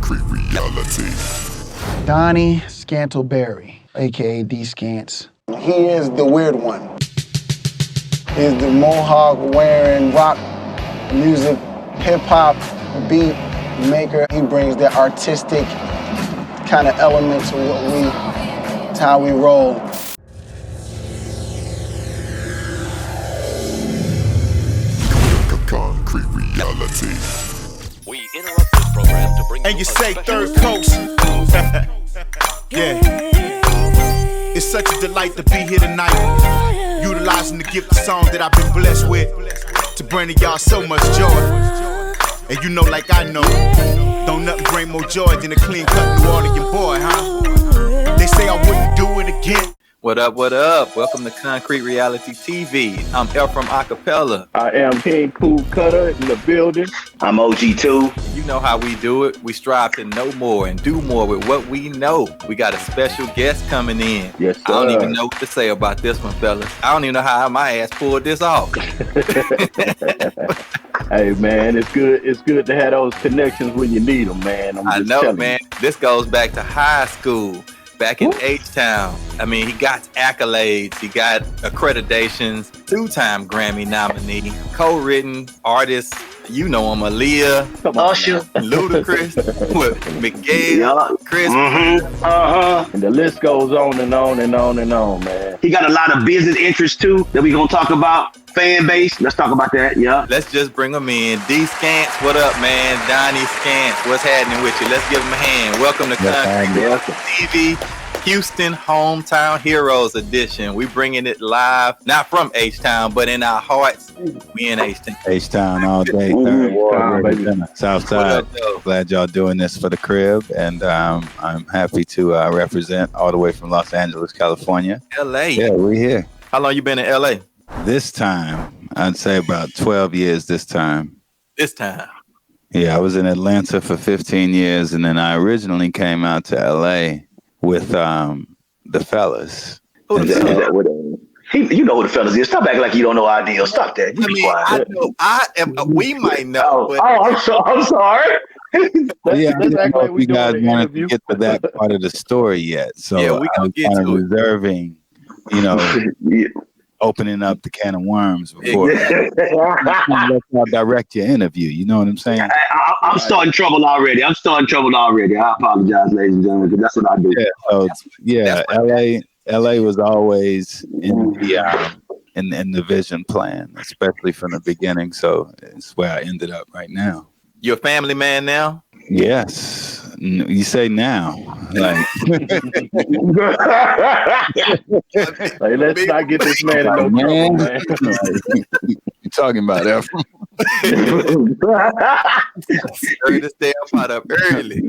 concrete reality. Donnie Scantleberry, a.k.a. D. Scantz. He is the weird one. He's the mohawk-wearing rock music, hip-hop beat maker. He brings that artistic kind of element to to how we roll. Concrete reality. We interrupt this program to bring And you say special third coast. Yeah. It's such a delight to be here tonight, utilizing the gift of song that I've been blessed with to bring to y'all so much joy. And you know, like I know, don't nothing bring more joy than a clean-cut New Orleans boy, huh? They say I wouldn't do it again. What up, what up? Welcome to Concrete Reality TV. I'm L from Acapella. I am King Cool Cutter in the building. I'm OG2. You know how we do it. We strive to know more and do more with what we know. We got a special guest coming in. Yes, sir. I don't even know what to say about this one, fellas. I don't even know how my ass pulled this off. Hey, man, it's good. It's good to have those connections when you need them, man. I know, man. This goes back to high school. Back in H-Town. I mean, he got accolades, he got accreditations, 2-time Grammy nominee, co-written artist, you know him, Aaliyah, Usher, Ludacris, Miguel, Chris. And the list goes on and on and on and on, man. He got a lot of business interests too that we gonna talk about. Fan base. Let's talk about that. Yeah. Let's just bring him in. D. Scantz, what up, man? Donnie Scantz, what's happening with you? Let's give him a hand. Welcome to Concrete TV, Houston Hometown Heroes Edition. We bringing it live, not from H-Town, but in our hearts. We in H-Town. H-Town all day. Southside. Glad y'all doing this for the crib, and I'm happy to represent all the way from Los Angeles, California. L.A. Yeah, we're here. How long you been in L.A.? This time, I'd say about 12 years this time. This time? Yeah, I was in Atlanta for 15 years, and then I originally came out to L.A. with the fellas. You know who the fellas is. Stop acting like you don't know Ideal. Stop that. I know. We might know. I'm sorry. Let's act like you guys wanted to get to that part of the story yet. So yeah, we can get to it. Reserving, opening up the can of worms before let y'all direct your interview. You know what I'm saying? I'm starting trouble already. I apologize, ladies and gentlemen, because that's what I do. LA was always in the vision plan, especially from the beginning. So it's where I ended up right now. You're a family man now? Yes. You say now. Like let's not get this man in no trouble, man. You talking about that? Hurry this damn pot up early.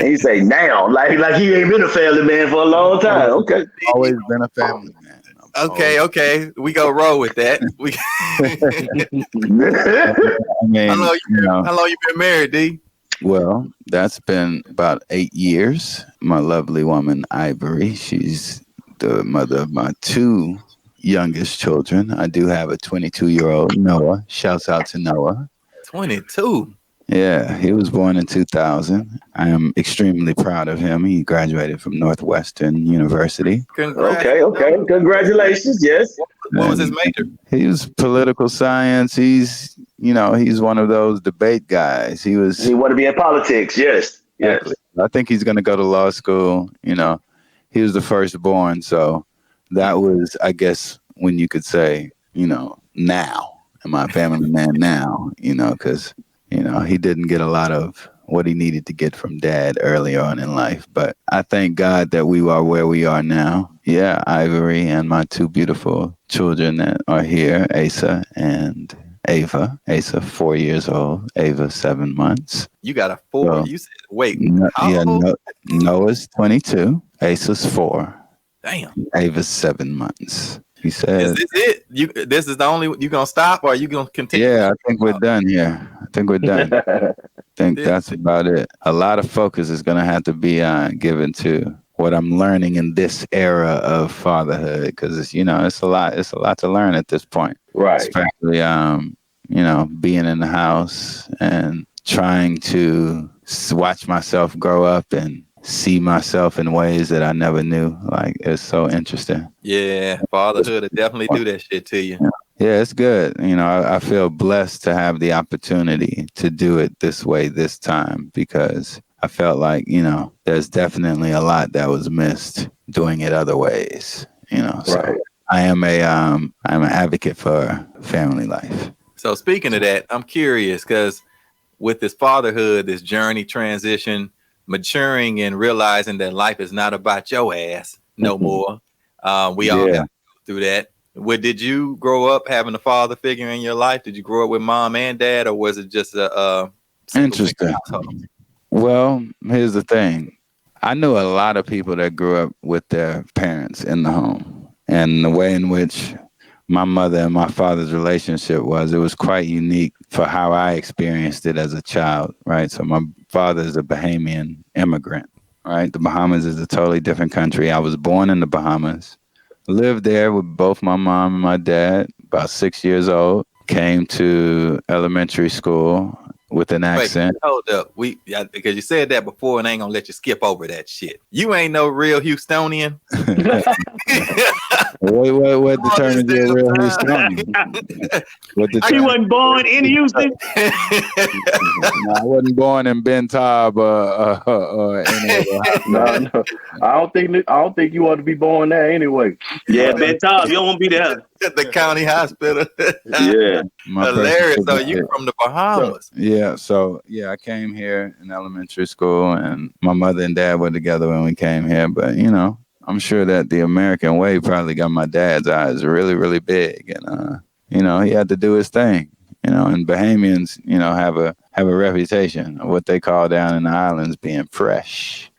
He say now, like he ain't been a family man for a long time. Okay. Always been a family man. Okay. We go roll with that. How long you been married, D? Well, that's been about 8 years. My lovely woman, Ivory, she's the mother of my 2 youngest children. I do have a 22-year-old, Noah. Shouts out to Noah. 22? Yeah, he was born in 2000. I am extremely proud of him. He graduated from Northwestern University. Okay. Congratulations, yes. What was his major? He was political science. He's one of those debate guys. He want to be in politics, yes. Yes. I think he's going to go to law school. He was the firstborn. So that was, I guess, when you could say, now. Am I a family man now? Because he didn't get a lot of what he needed to get from dad early on in life. But I thank God that we are where we are now. Yeah, Ivory and my 2 beautiful children that are here, Asa and Ava. Asa, 4 years old. Ava, 7 months. You got a 4? So, you said, wait. Noah's 22. Asa's 4. Damn. Ava's 7 months. He said, "Is this it? This is the only you gonna stop, or are you gonna continue?" Yeah, I think we're done here. I think that's about it. A lot of focus is gonna have to be given to what I'm learning in this era of fatherhood, because it's a lot to learn at this point. Right. Especially being in the house and trying to watch myself grow up and see myself in ways that I never knew. Like, it's so interesting. Yeah, fatherhood will definitely do that shit to you. Yeah, it's good. You know, I feel blessed to have the opportunity to do it this way this time, because I felt like, you know, there's definitely a lot that was missed doing it other ways. You know, so right. I'm an advocate for family life. So speaking of that, I'm curious, because with this fatherhood, this journey, transition, maturing and realizing that life is not about your ass no more. We all got to go through that. Did you grow up having a father figure in your life? Did you grow up with mom and dad, or was it just a interesting? Well, here's the thing. I knew a lot of people that grew up with their parents in the home, and the way in which my mother and my father's relationship was, it was quite unique for how I experienced it as a child, right? So my father is a Bahamian immigrant, right? The Bahamas is a totally different country. I was born in the Bahamas, lived there with both my mom and my dad, about 6 years old, came to elementary school with an accent. Wait, hold up. Because you said that before, and I ain't gonna let you skip over that shit. You ain't no real Houstonian. What determines you're a real Houstonian? You wasn't born in Houston? No, I wasn't born in Ben Taub or any of No. I don't think you ought to be born there anyway. Yeah, Ben Taub, you don't want to be there. The county hospital. Yeah. Hilarious. So you from the Bahamas. I came here in elementary school, and my mother and dad were together when we came here. But, you know, I'm sure that the American way probably got my dad's eyes really, really big. And, you know, he had to do his thing. You know, and Bahamians, you know, have a reputation of what they call down in the islands being fresh.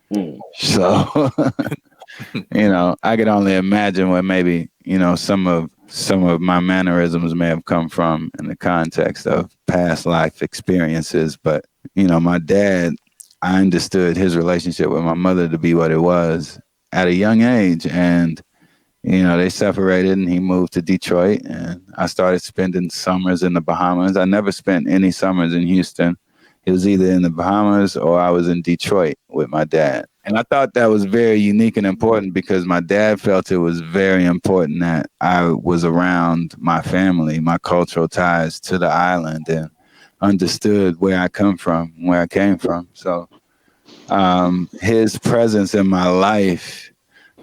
So, you know, I could only imagine where maybe, you know, some of my mannerisms may have come from in the context of past life experiences. But, you know, my dad, I understood his relationship with my mother to be what it was at a young age. And, you know, they separated and he moved to Detroit, and I started spending summers in the Bahamas. I never spent any summers in Houston. It was either in the Bahamas or I was in Detroit with my dad. And I thought that was very unique and important because my dad felt it was very important that I was around my family, my cultural ties to the island, and understood where I came from. So his presence in my life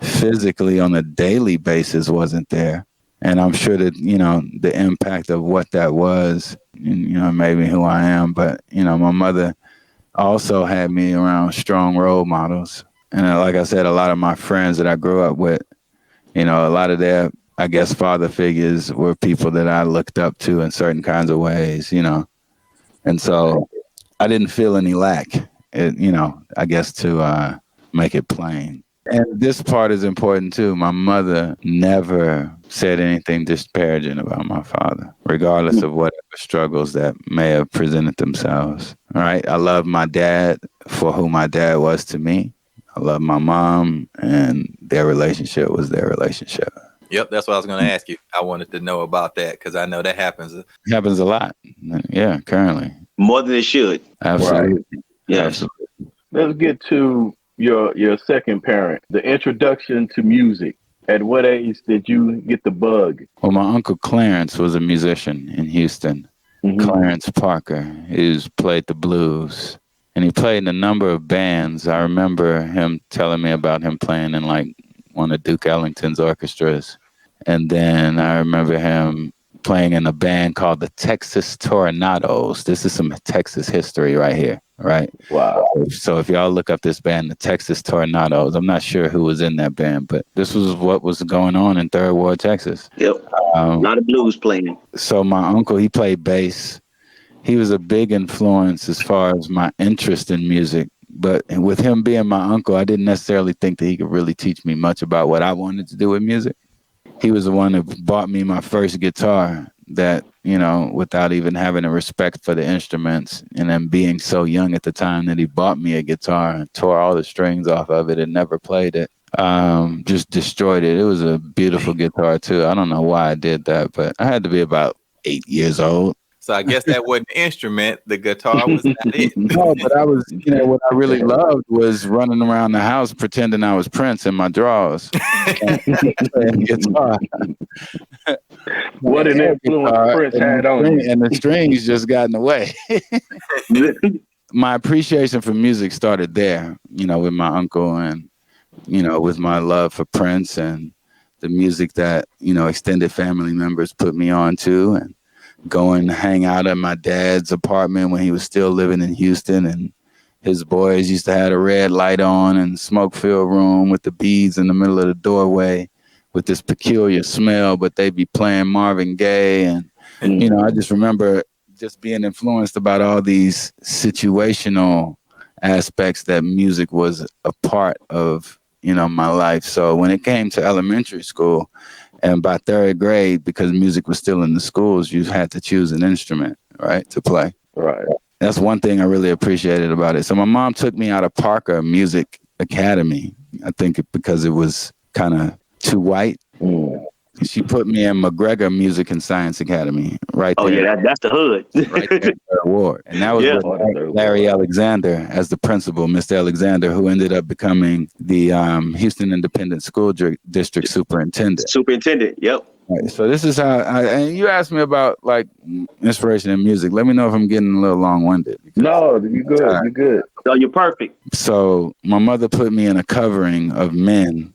physically on a daily basis wasn't there. And I'm sure that, you know, the impact of what that was, you know, made me who I am. But, you know, my mother also had me around strong role models. And like I said, a lot of my friends that I grew up with, you know, a lot of their, I guess, father figures were people that I looked up to in certain kinds of ways, you know. And so I didn't feel any lack, you know, I guess, to make it plain. And this part is important too. My mother never said anything disparaging about my father, regardless of whatever struggles that may have presented themselves. All right. I love my dad for who my dad was to me. I love my mom, and their relationship was their relationship. Yep, that's what I was going to ask you. I wanted to know about that because I know that happens. It happens a lot. Yeah, currently. More than it should. Absolutely. Right. Yeah. Absolutely. Let's get to your second parent, the introduction to music. At what age did you get the bug? Well, my uncle Clarence was a musician in Houston. Clarence Parker, who's played the blues. And he played in a number of bands. I remember him telling me about him playing in like one of Duke Ellington's orchestras. And then I remember him playing in a band called the Texas Tornadoes. This is some Texas history right here, right? Wow. So if y'all look up this band, the Texas Tornadoes, I'm not sure who was in that band, but this was what was going on in Third Ward, Texas. Yep. A lot of blues playing. So my uncle, he played bass. He was a big influence as far as my interest in music. But with him being my uncle, I didn't necessarily think that he could really teach me much about what I wanted to do with music. He was the one who bought me my first guitar that, you know, without even having a respect for the instruments, and then being so young at the time that he bought me a guitar and tore all the strings off of it and never played it. Just destroyed it. It was a beautiful guitar too. I don't know why I did that, but I had to be about 8 years old. So I guess that wasn't an instrument. The guitar was not it. No, but I was, what I really loved was running around the house pretending I was Prince in my drawers. Playing guitar. What an influence Prince had on you. And the strings just got in the way. My appreciation for music started there, with my uncle and, with my love for Prince and the music that, extended family members put me on to, and go and hang out at my dad's apartment when he was still living in Houston, and his boys used to have a red light on and smoke-filled room with the beads in the middle of the doorway with this peculiar smell, but they'd be playing Marvin Gaye. And, I just remember just being influenced about all these situational aspects that music was a part of, my life. So when it came to elementary school, and by third grade, because music was still in the schools, you had to choose an instrument, right, to play. Right. That's one thing I really appreciated about it. So my mom took me out of Parker Music Academy, I think because it was kind of too white. She put me in McGregor Music and Science Academy, right there. Oh, yeah, that's the hood. Right there in Third Ward. And that was with Larry Alexander as the principal, Mr. Alexander, who ended up becoming the Houston Independent School District Superintendent. Superintendent, yep. Right, so this is how and you asked me about like inspiration in music. Let me know if I'm getting a little long-winded. No, you're good. You're good. No, you're perfect. So my mother put me in a covering of men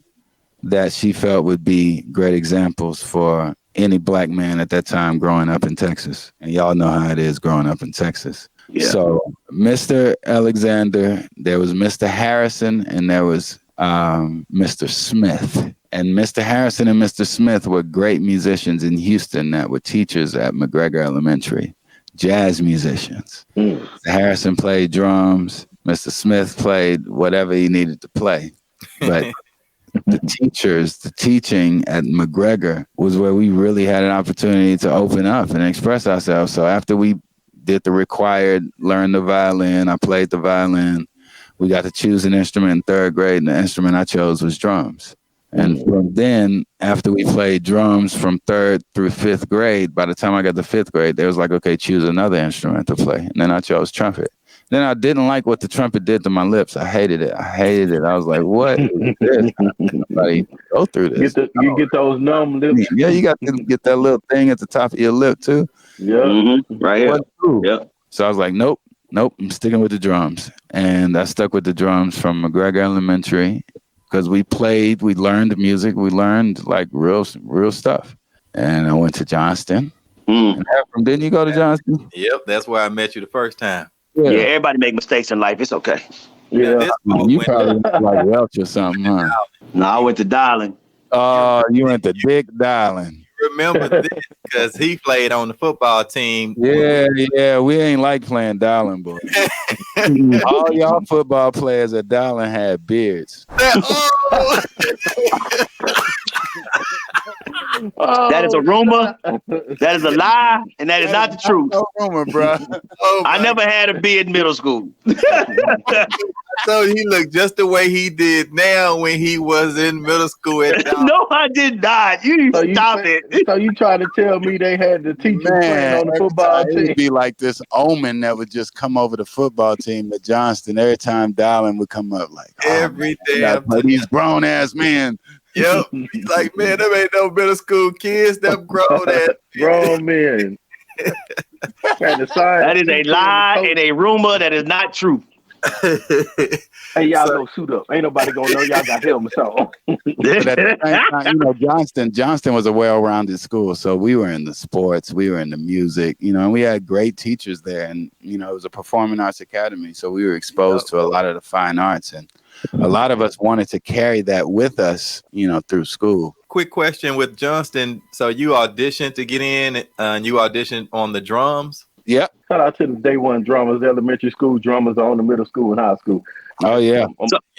that she felt would be great examples for any black man at that time growing up in Texas. And y'all know how it is growing up in Texas. Yeah. So Mr. Alexander, there was Mr. Harrison, and there was Mr. Smith. And Mr. Harrison and Mr. Smith were great musicians in Houston that were teachers at McGregor Elementary, jazz musicians. Mr. Harrison played drums. Mr. Smith played whatever he needed to play. But the teaching at McGregor was where we really had an opportunity to open up and express ourselves. So after we did the required, learn the violin, I played the violin, we got to choose an instrument in third grade, and the instrument I chose was drums. And from then, after we played drums from third through fifth grade, by the time I got to fifth grade, they was like, okay, choose another instrument to play. And then I chose trumpet. Then I didn't like what the trumpet did to my lips. I hated it. I was like, what is this? Nobody go through this. You get those numb lips. Yeah, you got to get that little thing at the top of your lip too. Yeah, right here. Yeah. So I was like, nope, I'm sticking with the drums. And I stuck with the drums from McGregor Elementary because we learned music, we learned like real stuff. And I went to Johnston. And didn't you go to Johnston? Yep, that's where I met you the first time. Yeah, everybody make mistakes in life. It's okay. Yeah. You probably went like Welch or something, huh? No, I went to Darling. Oh, you went to Dick Darling. Remember this because he played on the football team. Yeah, we ain't like playing Darling, boy. All y'all football players at Darling had beards. That is a rumor. That is a lie, and that is not the truth. No rumor, bro. I never had a beard in middle school. So he looked just the way he did now when he was in middle school. No, I did not. You stop it. So you trying to tell me they had the teacher playing on the football team? It would be like this omen that would just come over the football team at Johnston every time Darling would come up. Like every damn time. These grown ass men. Yep. He's like, man, them ain't no middle school kids. Them grown ass grown men. That is a lie and a rumor that is not true. Hey, y'all go suit up. Ain't nobody gonna know y'all got helmets on. But at the same time, Johnston was a well-rounded school. So we were in the sports, we were in the music, and we had great teachers there. And, it was a performing arts academy. So we were exposed to a lot of the fine arts. And a lot of us wanted to carry that with us, through school. Quick question with Johnston. So you auditioned to get in and you auditioned on the drums? Yep. Shout out to the day one drummers, elementary school drummers on the middle school and high school. Oh yeah,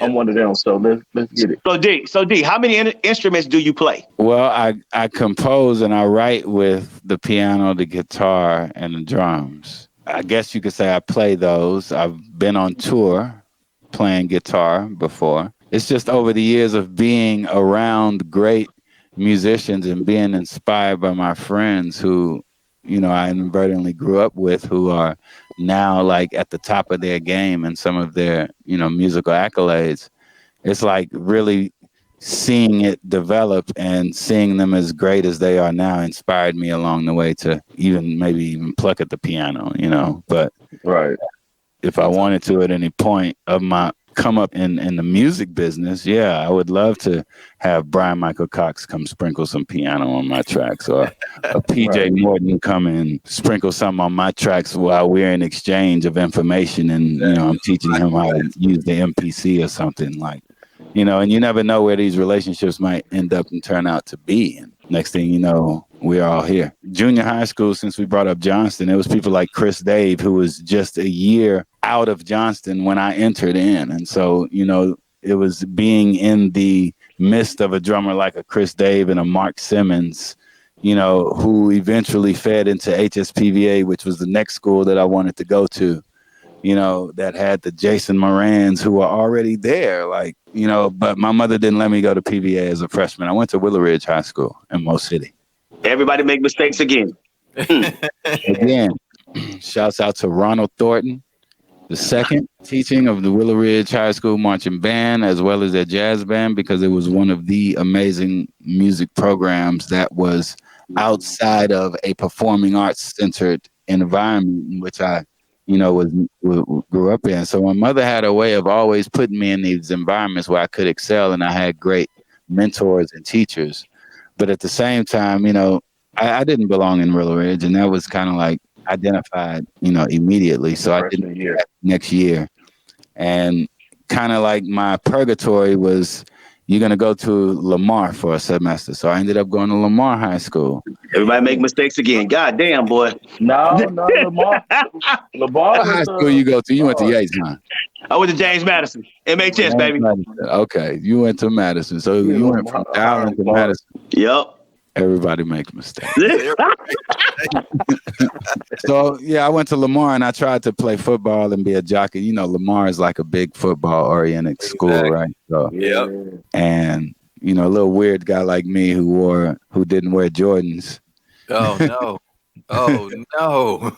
I'm one of them. So let's get it. So D, how many instruments do you play? Well, I compose and I write with the piano, the guitar, and the drums. I guess you could say I play those. I've been on tour playing guitar before. It's just over the years of being around great musicians and being inspired by my friends who I inadvertently grew up with, who are now like at the top of their game and some of their, musical accolades. It's like really seeing it develop and seeing them as great as they are now inspired me along the way to even pluck at the piano, but right. If I wanted to at any point of my come up in the music business, I would love to have Bryan Michael Cox come sprinkle some piano on my tracks, or a PJ Morton come and sprinkle something on my tracks while we're in exchange of information, and I'm teaching him how to use the MPC or something, like, and you never know where these relationships might end up and turn out to be. And next thing you know, we're all here. Junior high school, since we brought up Johnston, it was people like Chris Dave, who was just a year out of Johnston when I entered in. And so, it was being in the midst of a drummer like a Chris Dave and a Mark Simmons, who eventually fed into HSPVA, which was the next school that I wanted to go to, that had the Jason Morans who were already there, like, but my mother didn't let me go to PVA as a freshman. I went to Willow Ridge High School in Mo City. Everybody make mistakes again. Again, shouts out to Ronald Thornton, the second teaching of the Willow Ridge High School marching band, as well as their jazz band, because it was one of the amazing music programs that was outside of a performing arts centered environment in which I grew up in. So my mother had a way of always putting me in these environments where I could excel, and I had great mentors and teachers. But at the same time, I didn't belong in Willow Ridge, and that was kind of like identified, immediately. So I didn't do that next year. And kind of like my purgatory was, you're going to go to Lamar for a semester. So I ended up going to Lamar High School. Everybody make mistakes again. God damn, boy. No, Lamar. What high school you go to? You went to Yates, huh? I went to James Madison. MHS, baby. Madison. Okay, you went to Madison. So you went from Dowling to Madison. Yep. Everybody makes mistakes. So, I went to Lamar and I tried to play football and be a jockey. Lamar is like a big football-oriented school, right? So, and, a little weird guy like me who didn't wear Jordans. Oh, no. Oh, no.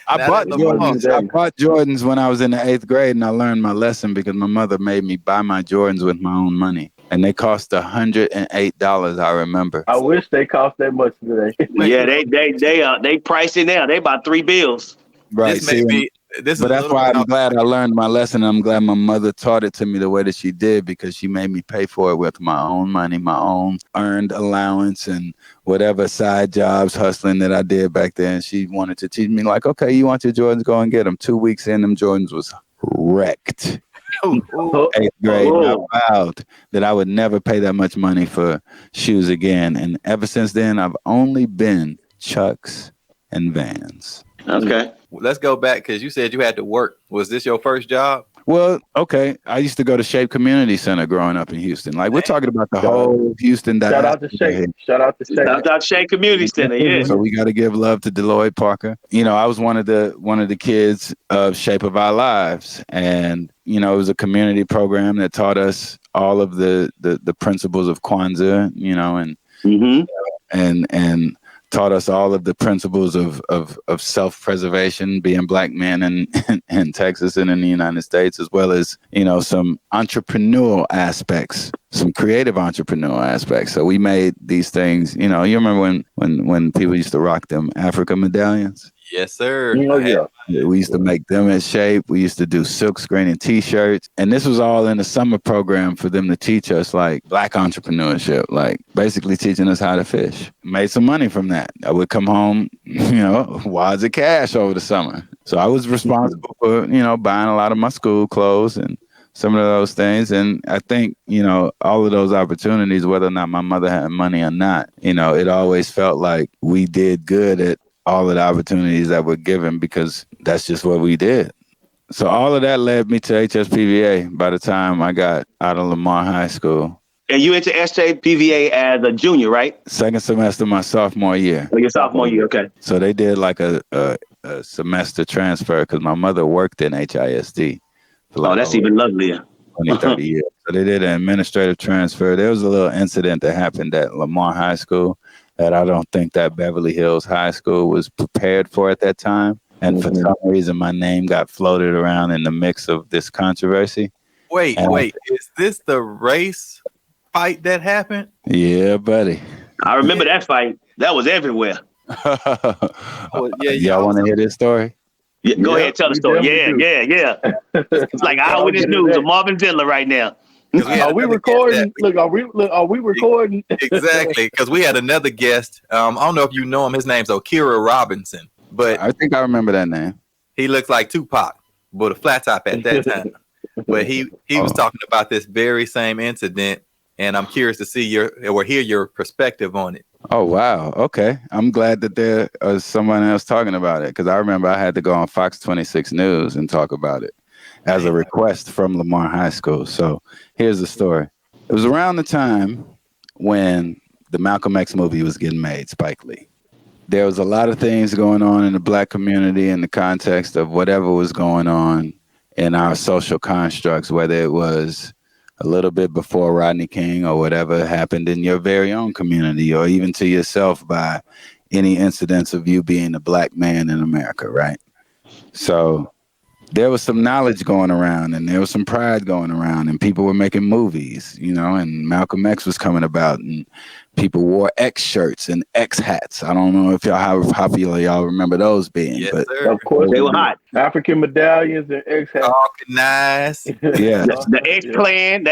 I bought Jordans when I was in the 8th grade, and I learned my lesson because my mother made me buy my Jordans with my own money. And they cost $108, I remember. I wish they cost that much today. Yeah, they pricing now. They about $3 Right. But that's why I'm glad I learned my lesson. I'm glad my mother taught it to me the way that she did, because she made me pay for it with my own money, my own earned allowance, and whatever side jobs hustling that I did back then. She wanted to teach me, like, okay, you want your Jordans, go and get them. 2 weeks in, them Jordans was wrecked. 8th grade, I vowed that I would never pay that much money for shoes again. And ever since then, I've only been Chucks and Vans. Okay. Let's go back, because you said you had to work. Was this your first job? Well, okay. I used to go to Shape Community Center growing up in Houston. Like, we're talking about the whole Houston. Shout out to Shape. Shout out to Shape Community Center. Yeah. So we got to give love to Deloitte Parker. I was one of the kids of Shape of Our Lives, and it was a community program that taught us all of the principles of Kwanzaa. And taught us all of the principles of self-preservation, being Black men in Texas and in the United States, as well as, some entrepreneurial aspects, some creative entrepreneurial aspects. So we made these things, you remember when people used to rock them Africa medallions? Yes, sir. We used to make them at Shape. We used to do silk screen and T-shirts. And this was all in the summer program for them to teach us, like, Black entrepreneurship, like basically teaching us how to fish. Made some money from that. I would come home, wads of cash over the summer. So I was responsible for, buying a lot of my school clothes and some of those things. And I think, all of those opportunities, whether or not my mother had money or not, it always felt like we did good at all of the opportunities that were given, because that's just what we did. So all of that led me to HSPVA by the time I got out of Lamar High School. And you went to HSPVA as a junior, right? Second semester, my sophomore year. Oh, your sophomore year, okay. So they did like a semester transfer, because my mother worked in HISD. That's even lovelier. 20, 30 years. So they did an administrative transfer. There was a little incident that happened at Lamar High School. that I don't think that Beverly Hills High School was prepared for at that time. And for some reason, my name got floated around in the mix of this controversy. Wait, is this the race fight that happened? Yeah, buddy. I remember that fight. That was everywhere. Y'all want to hear this story? Yeah, go ahead, tell the story. Yeah. It's like Eyewitness News of Marvin Zindler right now. Are we recording? Look, are we recording? Exactly, because we had another guest. I don't know if you know him. His name's Okira Robinson, but I think I remember that name. He looks like Tupac, but a flat top at that time. But he was talking about this very same incident, and I'm curious to see hear your perspective on it. Oh, wow. Okay. I'm glad that there is someone else talking about it, because I remember I had to go on Fox 26 News and talk about it as a request from Lamar High School. So here's the story. It was around the time when the Malcolm X movie was getting made, Spike Lee. There was a lot of things going on in the Black community in the context of whatever was going on in our social constructs, whether it was a little bit before Rodney King or whatever happened in your very own community, or even to yourself by any incidents of you being a Black man in America, right? So there was some knowledge going around, and there was some pride going around, and people were making movies, and Malcolm X was coming about, and people wore X shirts and X hats. I don't know if how popular y'all remember those being, yes, but sir. Of course they were hot. African medallions and X hats. Nice. Yeah. The X-Clan,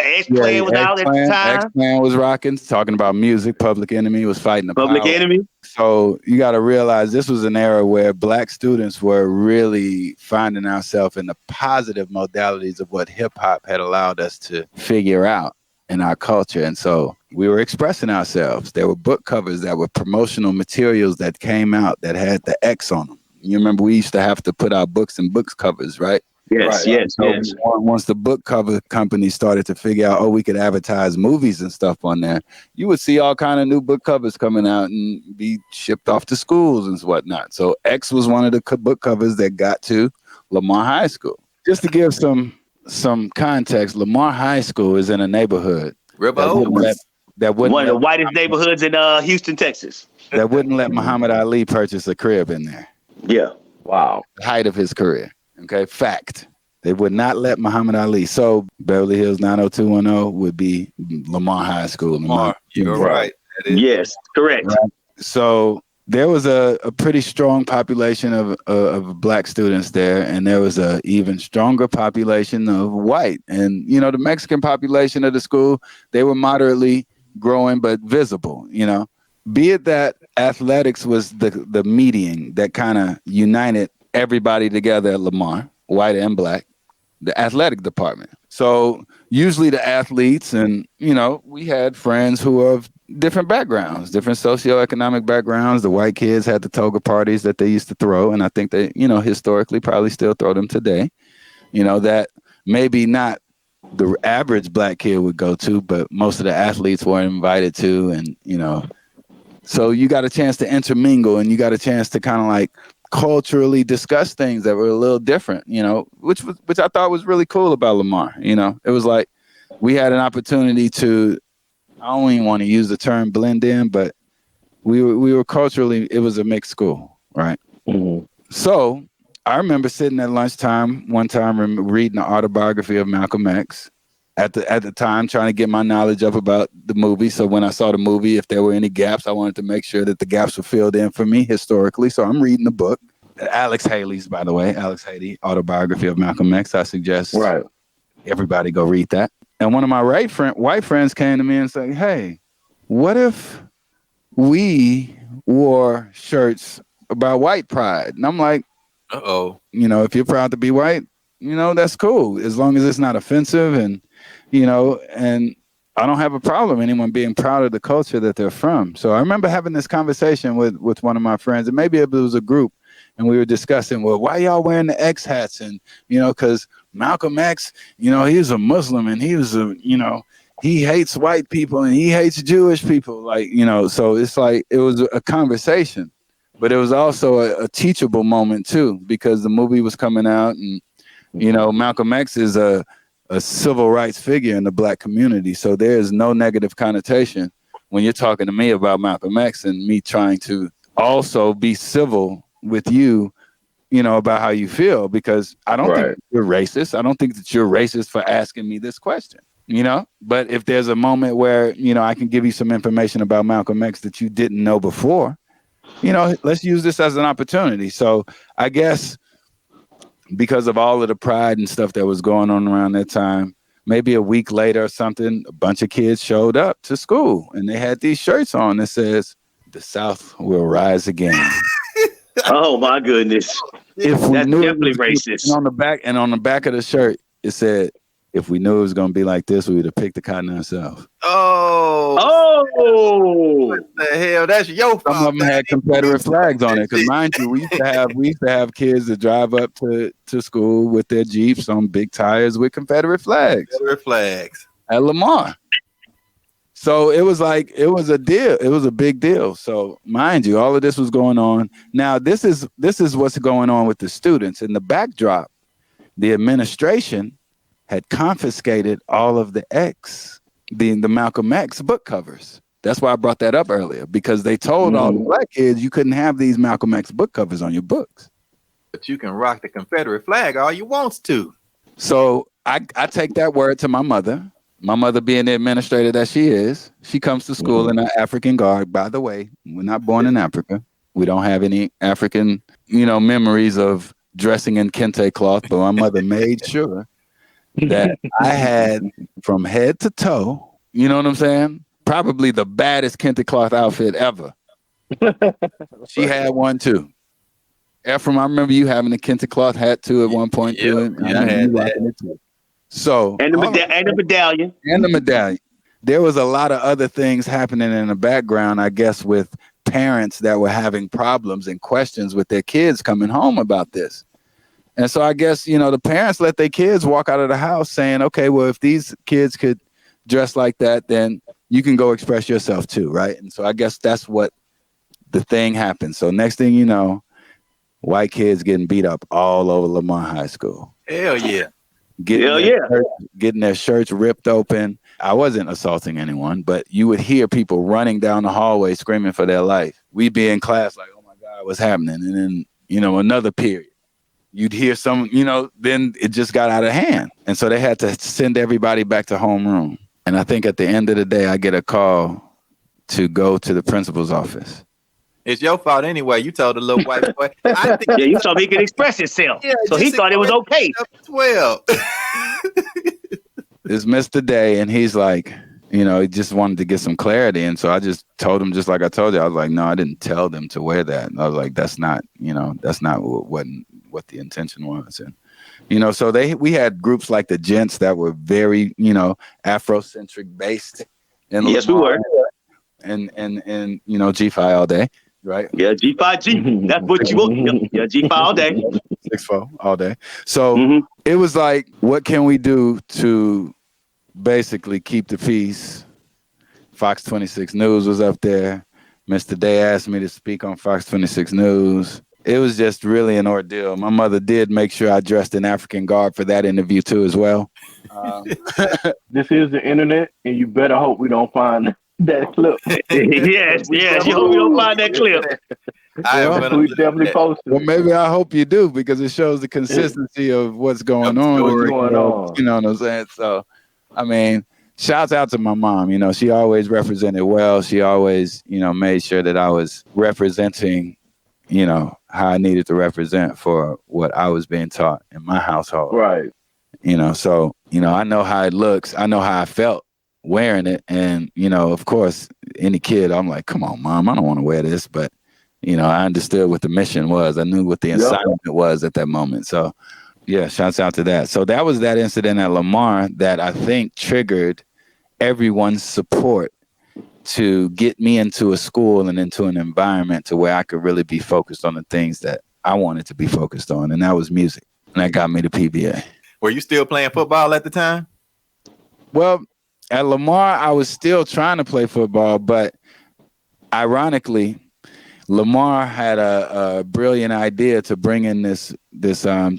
was out at the time. X-Clan was rocking, talking about music. Public Enemy was fighting the Public power. Enemy. So you got to realize this was an era where Black students were really finding ourselves in the positive modalities of what hip hop had allowed us to figure out in our culture. And so we were expressing ourselves. There were book covers that were promotional materials that came out that had the X on them. You remember we used to have to put our books in books covers, right? Yes, right. yes, So yes. Once the book cover companies started to figure out, we could advertise movies and stuff on there, you would see all kind of new book covers coming out and be shipped off to schools and whatnot. So X was one of the book covers that got to Lamar High School. Just to give some context, Lamar High School is in a neighborhood that wouldn't one of the whitest neighborhoods in Houston, Texas. That wouldn't let Muhammad Ali purchase a crib in there. Yeah. Wow. The height of his career. Okay, fact. They would not let Muhammad Ali. So Beverly Hills 90210 would be Lamar High School. Lamar, you're right. Yes, correct. Right? So there was a pretty strong population of Black students there, and there was a even stronger population of white. And, the Mexican population of the school, they were moderately growing but visible, Be it that athletics was the meeting that kind of united everybody together at Lamar, white and Black, the athletic department. So usually the athletes and, we had friends who were of different backgrounds, different socioeconomic backgrounds. The white kids had the toga parties that they used to throw. And I think they, historically probably still throw them today, that maybe not the average Black kid would go to, but most of the athletes were invited to. And, so you got a chance to intermingle, and you got a chance to kind of like culturally discuss things that were a little different, which I thought was really cool about Lamar. It was like we had an opportunity to, I don't even want to use the term blend in, but we were culturally, it was a mixed school, right? Mm-hmm. So I remember sitting at lunchtime one time reading the autobiography of Malcolm X at the time, trying to get my knowledge up about the movie. So when I saw the movie, if there were any gaps, I wanted to make sure that the gaps were filled in for me historically. So I'm reading the book, Alex Haley's, by the way, Alex Haley, autobiography of Malcolm X. I suggest everybody go read that. And one of my white friends came to me and said, "Hey, what if we wore shirts about white pride?" And I'm like, uh-oh. If you're proud to be white, that's cool, as long as it's not offensive. And, and I don't have a problem anyone being proud of the culture that they're from. So I remember having this conversation with one of my friends, and maybe it was a group, and we were discussing, well, why y'all wearing the X hats? And, because Malcolm X, he was a Muslim, and he was he hates white people and he hates Jewish people. So it's like, it was a conversation, but it was also a teachable moment too, because the movie was coming out, and, Malcolm X is a civil rights figure in the Black community. So there is no negative connotation when you're talking to me about Malcolm X and me trying to also be civil with you, you know, about how you feel, because I don't think you're racist. I don't think that you're racist for asking me this question, you know? But if there's a moment where, you know, I can give you some information about Malcolm X that you didn't know before, you know, let's use this as an opportunity. So I guess because of all of the pride and stuff that was going on around that time, maybe a week later or something, a bunch of kids showed up to school and they had these shirts on that says, "The South will rise again." Oh my goodness! If we That's knew definitely racist. And on the back of the shirt, it said, "If we knew it was going to be like this, we would have picked the cotton ourselves." Oh! What the hell? That's your fault. Some of them had Confederate flags on it, because mind you, we used to have kids that drive up to school with their Jeeps on big tires with Confederate flags. Confederate flags At Lamar. So it was a deal. It was a big deal. So mind you, all of this was going on. Now this is what's going on with the students. In the backdrop, the administration had confiscated all of the Malcolm X book covers. That's why I brought that up earlier, because they told all the black kids you couldn't have these Malcolm X book covers on your books. But you can rock the Confederate flag all you want to. So I take that word to my mother. My mother, being the administrator that she is, she comes to school in an African garb. By the way, we're not born in Africa. We don't have any African, you know, memories of dressing in kente cloth, but my mother made sure that I had from head to toe, you know what I'm saying? Probably the baddest kente cloth outfit ever. She had one too. Ephraim, I remember you having a kente cloth hat too at one point too. Yeah, I had that. So and the medallion. And the medallion. There was a lot of other things happening in the background, I guess, with parents that were having problems and questions with their kids coming home about this. And so I guess, you know, the parents let their kids walk out of the house saying, okay, well, if these kids could dress like that, then you can go express yourself too, right? And so I guess that's what the thing happened. So next thing you know, white kids getting beat up all over Lamar High School. Hell yeah. Getting their shirts ripped open. I wasn't assaulting anyone, but you would hear people running down the hallway screaming for their life. We'd be in class like, oh my God, what's happening? And then, you know, another period, you'd hear some, you know, then it just got out of hand. And so they had to send everybody back to homeroom. And I think at the end of the day, I get a call to go to the principal's office. It's your fault anyway. You told the little white boy. You told me he could express himself. Yeah, so he thought it was okay. Well, it's Mr. Day, and he's like, you know, he just wanted to get some clarity. And so I just told him, just like I told you, I was like, no, I didn't tell them to wear that. And I was like, that's not what the intention was. And, you know, so we had groups like the Gents that were very, you know, Afrocentric based. Yes, we were. And you know, G5 all day. Right? Yeah, G5G. That's what you want. Yeah, G5 all day. 6-4 all day. So it was like, what can we do to basically keep the peace? Fox 26 News was up there. Mr. Day asked me to speak on Fox 26 News. It was just really an ordeal. My mother did make sure I dressed in African garb for that interview too as well. This is the internet, and you better hope we don't find that clip. yes, you hope you don't find that clip. We definitely posted. Well, maybe I hope you do, because it shows the consistency of what's going on. You know what I'm saying? So, I mean, shouts out to my mom. You know, she always represented well. She always, you know, made sure that I was representing, you know, how I needed to represent for what I was being taught in my household. Right. You know, so, you know, I know how it looks. I know how I felt wearing it. And, you know, of course, any kid, I'm like, come on, Mom, I don't want to wear this. But, you know, I understood what the mission was. I knew what the assignment was at that moment. So, yeah, shouts out to that. So that was that incident at Lamar that I think triggered everyone's support to get me into a school and into an environment to where I could really be focused on the things that I wanted to be focused on. And that was music. And that got me to PVA. Were you still playing football at the time? Well, at Lamar, I was still trying to play football, but ironically, Lamar had a brilliant idea to bring in this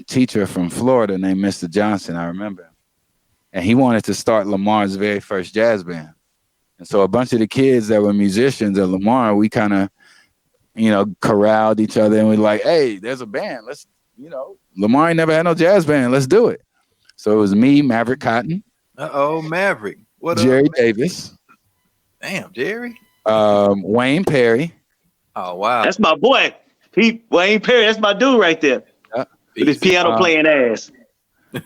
teacher from Florida named Mr. Johnson. I remember him. And he wanted to start Lamar's very first jazz band. And so a bunch of the kids that were musicians at Lamar, we kind of, corralled each other and we like, hey, there's a band. Let's, Lamar ain't never had no jazz band. Let's do it. So it was me, Maverick Cotton. Maverick. What Jerry up, Davis. Damn, Jerry. Wayne Perry. Oh, wow. That's my boy. Wayne Perry, that's my dude right there. With his piano playing ass.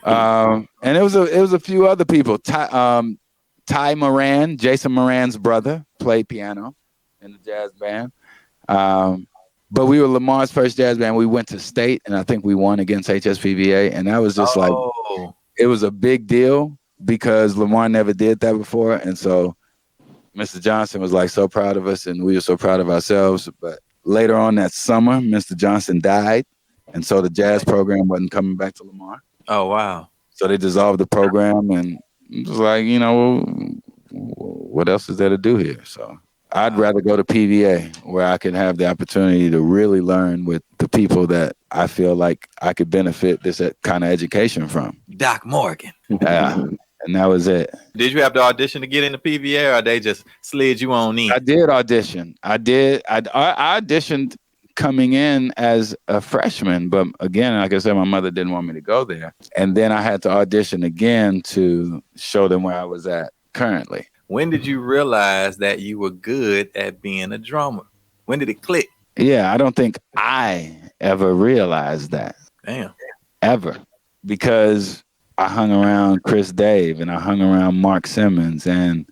And it was a few other people. Ty Moran, Jason Moran's brother, played piano in the jazz band. But we were Lamar's first jazz band. We went to state, and I think we won against HSPVA. And that was just it was a big deal because Lamar never did that before. And so Mr. Johnson was like so proud of us, and we were so proud of ourselves. But later on that summer, Mr. Johnson died. And so the jazz program wasn't coming back to Lamar. Oh, wow. So they dissolved the program, and it was like, what else is there to do here? So I'd rather go to PVA where I can have the opportunity to really learn with the people that I feel like I could benefit this kind of education from. Doc Morgan. Yeah. And that was it. Did you have to audition to get into PVA, or they just slid you on in? I did audition. I auditioned coming in as a freshman, but again, like I said, my mother didn't want me to go there. And then I had to audition again to show them where I was at currently. When did you realize that you were good at being a drummer? When did it click? Yeah, I don't think I ever realized that. Damn. Ever. Because I hung around Chris Dave and I hung around Mark Simmons and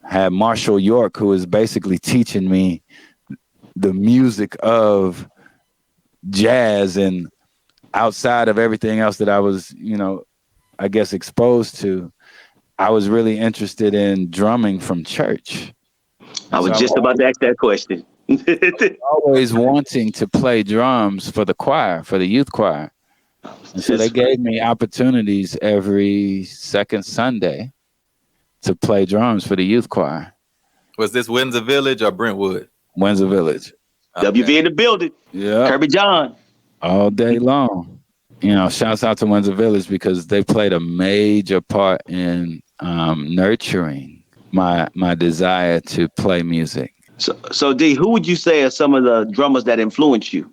had Marshall York, who was basically teaching me the music of jazz, and outside of everything else that I was, I guess exposed to, I was really interested in drumming from church. I was just about to ask that question. Always wanting to play drums for the choir, for the youth choir. And so they gave me opportunities every second Sunday to play drums for the youth choir. Was this Windsor Village or Brentwood? Windsor Village. Okay. WV in the building. Yeah. Kirby John. All day long. Shouts out to Windsor Village because they played a major part in nurturing my desire to play music. So D, who would you say are some of the drummers that influenced you?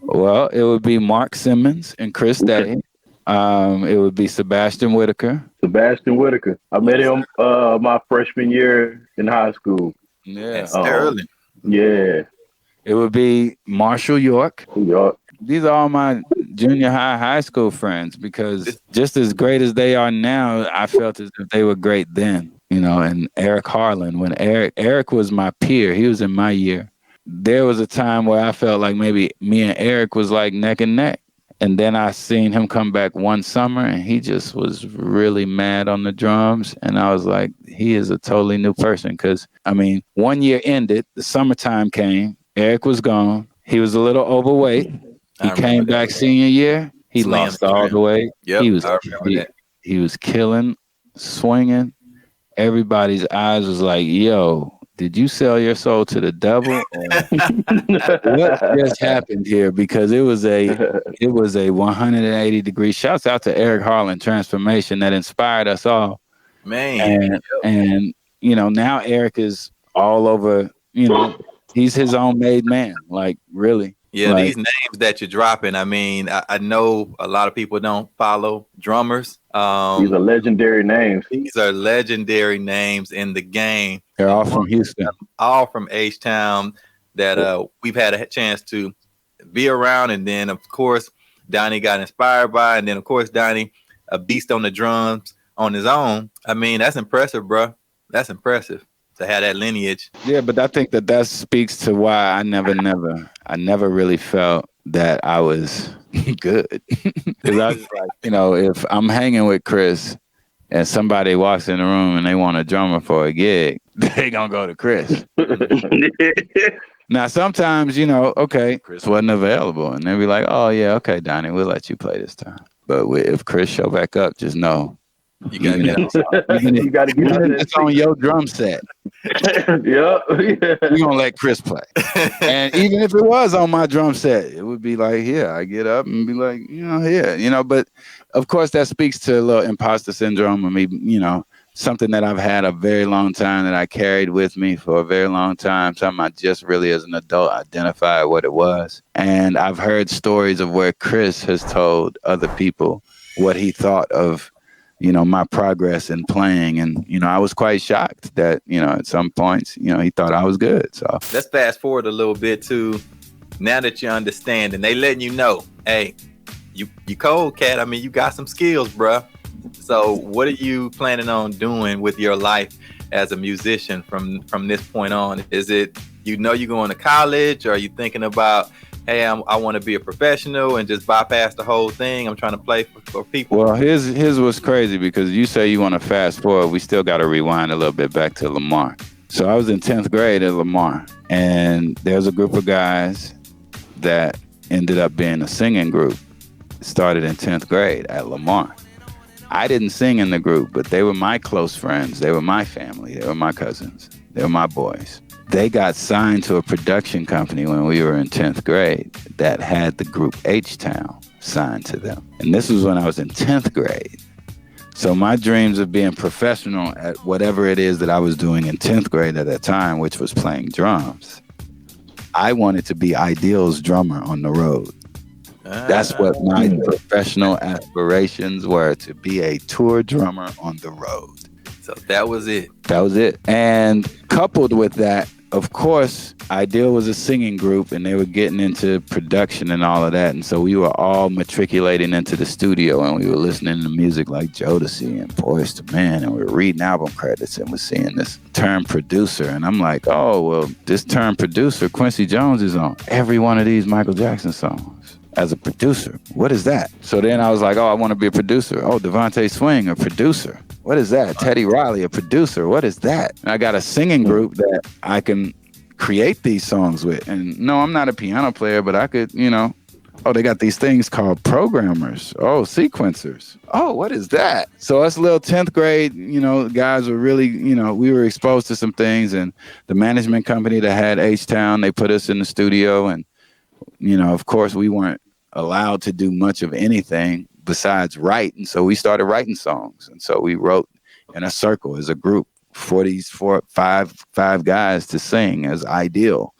Well, it would be Mark Simmons and Chris Day. It would be Sebastian Whitaker. I met him my freshman year in high school. Yeah. Sterling. Yeah. It would be Marshall York. These are all my junior high school friends, because just as great as they are now, I felt as if they were great then. And Eric Harlan, when Eric was my peer, he was in my year. There was a time where I felt like maybe me and Eric was like neck and neck. And then I seen him come back one summer and he just was really mad on the drums. And I was like, he is a totally new person. Because, 1 year ended, the summertime came, Eric was gone. He was a little overweight. He came back senior year. He lost all the weight. Yep, He was killing, swinging. Everybody's eyes was like, yo, did you sell your soul to the devil? What just happened here? Because it was a 180-degree. Shouts out to Eric Harlan transformation that inspired us all. Man. And now Eric is all over, he's his own made man. Like, really. Yeah, these names that you're dropping, I know a lot of people don't follow drummers. These are legendary names. These are legendary names in the game. They're all from Houston. All from H-Town that we've had a chance to be around. And then, of course, Donnie got inspired by. And then, of course, Donnie, a beast on the drums on his own. That's impressive, bro. That's impressive to have that lineage. Yeah, but I think that speaks to why I never really felt that I was good. Because I was like, if I'm hanging with Chris and somebody walks in the room and they want a drummer for a gig, they gonna go to Chris. Now, sometimes, okay, Chris wasn't available. And they be like, oh, yeah, okay, Donnie, we'll let you play this time. But if Chris show back up, just know. You gotta get it's on your drum set. Yeah. We're gonna let Chris play. And even if it was on my drum set, it would be like, here, I get up and be like, here, but of course that speaks to a little imposter syndrome of me, something that I've had a very long time, that I carried with me for a very long time. Something I just really as an adult identified what it was. And I've heard stories of where Chris has told other people what he thought of, you know, my progress in playing. And, you know, I was quite shocked that, you know, at some points, you know, he thought I was good. So let's fast forward a little bit to now that you understand and they letting you know, hey, you cold, cat. I mean, you got some skills, bruh. So what are you planning on doing with your life as a musician from this point on? Is it, you know, you going to college, or are you thinking about, hey, I want to be a professional and just bypass the whole thing? I'm trying to play for people. Well, his was crazy because you say you want to fast forward. We still got to rewind a little bit back to Lamar. So I was in 10th grade at Lamar, and there's a group of guys that ended up being a singing group. It started in 10th grade at Lamar. I didn't sing in the group, but they were my close friends. They were my family. They were my cousins. They were my boys. They got signed to a production company when we were in 10th grade that had the group H-Town signed to them. And this was when I was in 10th grade. So my dreams of being professional at whatever it is that I was doing in 10th grade at that time, which was playing drums, I wanted to be Ideal's drummer on the road. That's what my professional aspirations were, to be a tour drummer on the road. So that was it. That was it. And coupled with that, of course, Ideal was a singing group and they were getting into production and all of that. And so we were all matriculating into the studio and we were listening to music like Jodeci and Boyz II Men, and we were reading album credits and we're seeing this term producer. And I'm like, oh, well, this term producer, Quincy Jones is on every one of these Michael Jackson songs. As a producer, what is that? So then I was like, oh, I want to be a producer. Oh, Devontae Swing, a producer. What is that? Teddy Riley, a producer. What is that? And I got a singing group that I can create these songs with. And no, I'm not a piano player, but I could, you know, oh, they got these things called programmers. Oh, sequencers. Oh, what is that? So us little 10th grade, you know, guys were really, you know, we were exposed to some things. And the management company that had H-Town, they put us in the studio. And, you know, of course, we weren't allowed to do much of anything besides write. And so we started writing songs. And so we wrote in a circle as a group for these five guys to sing as Ideal,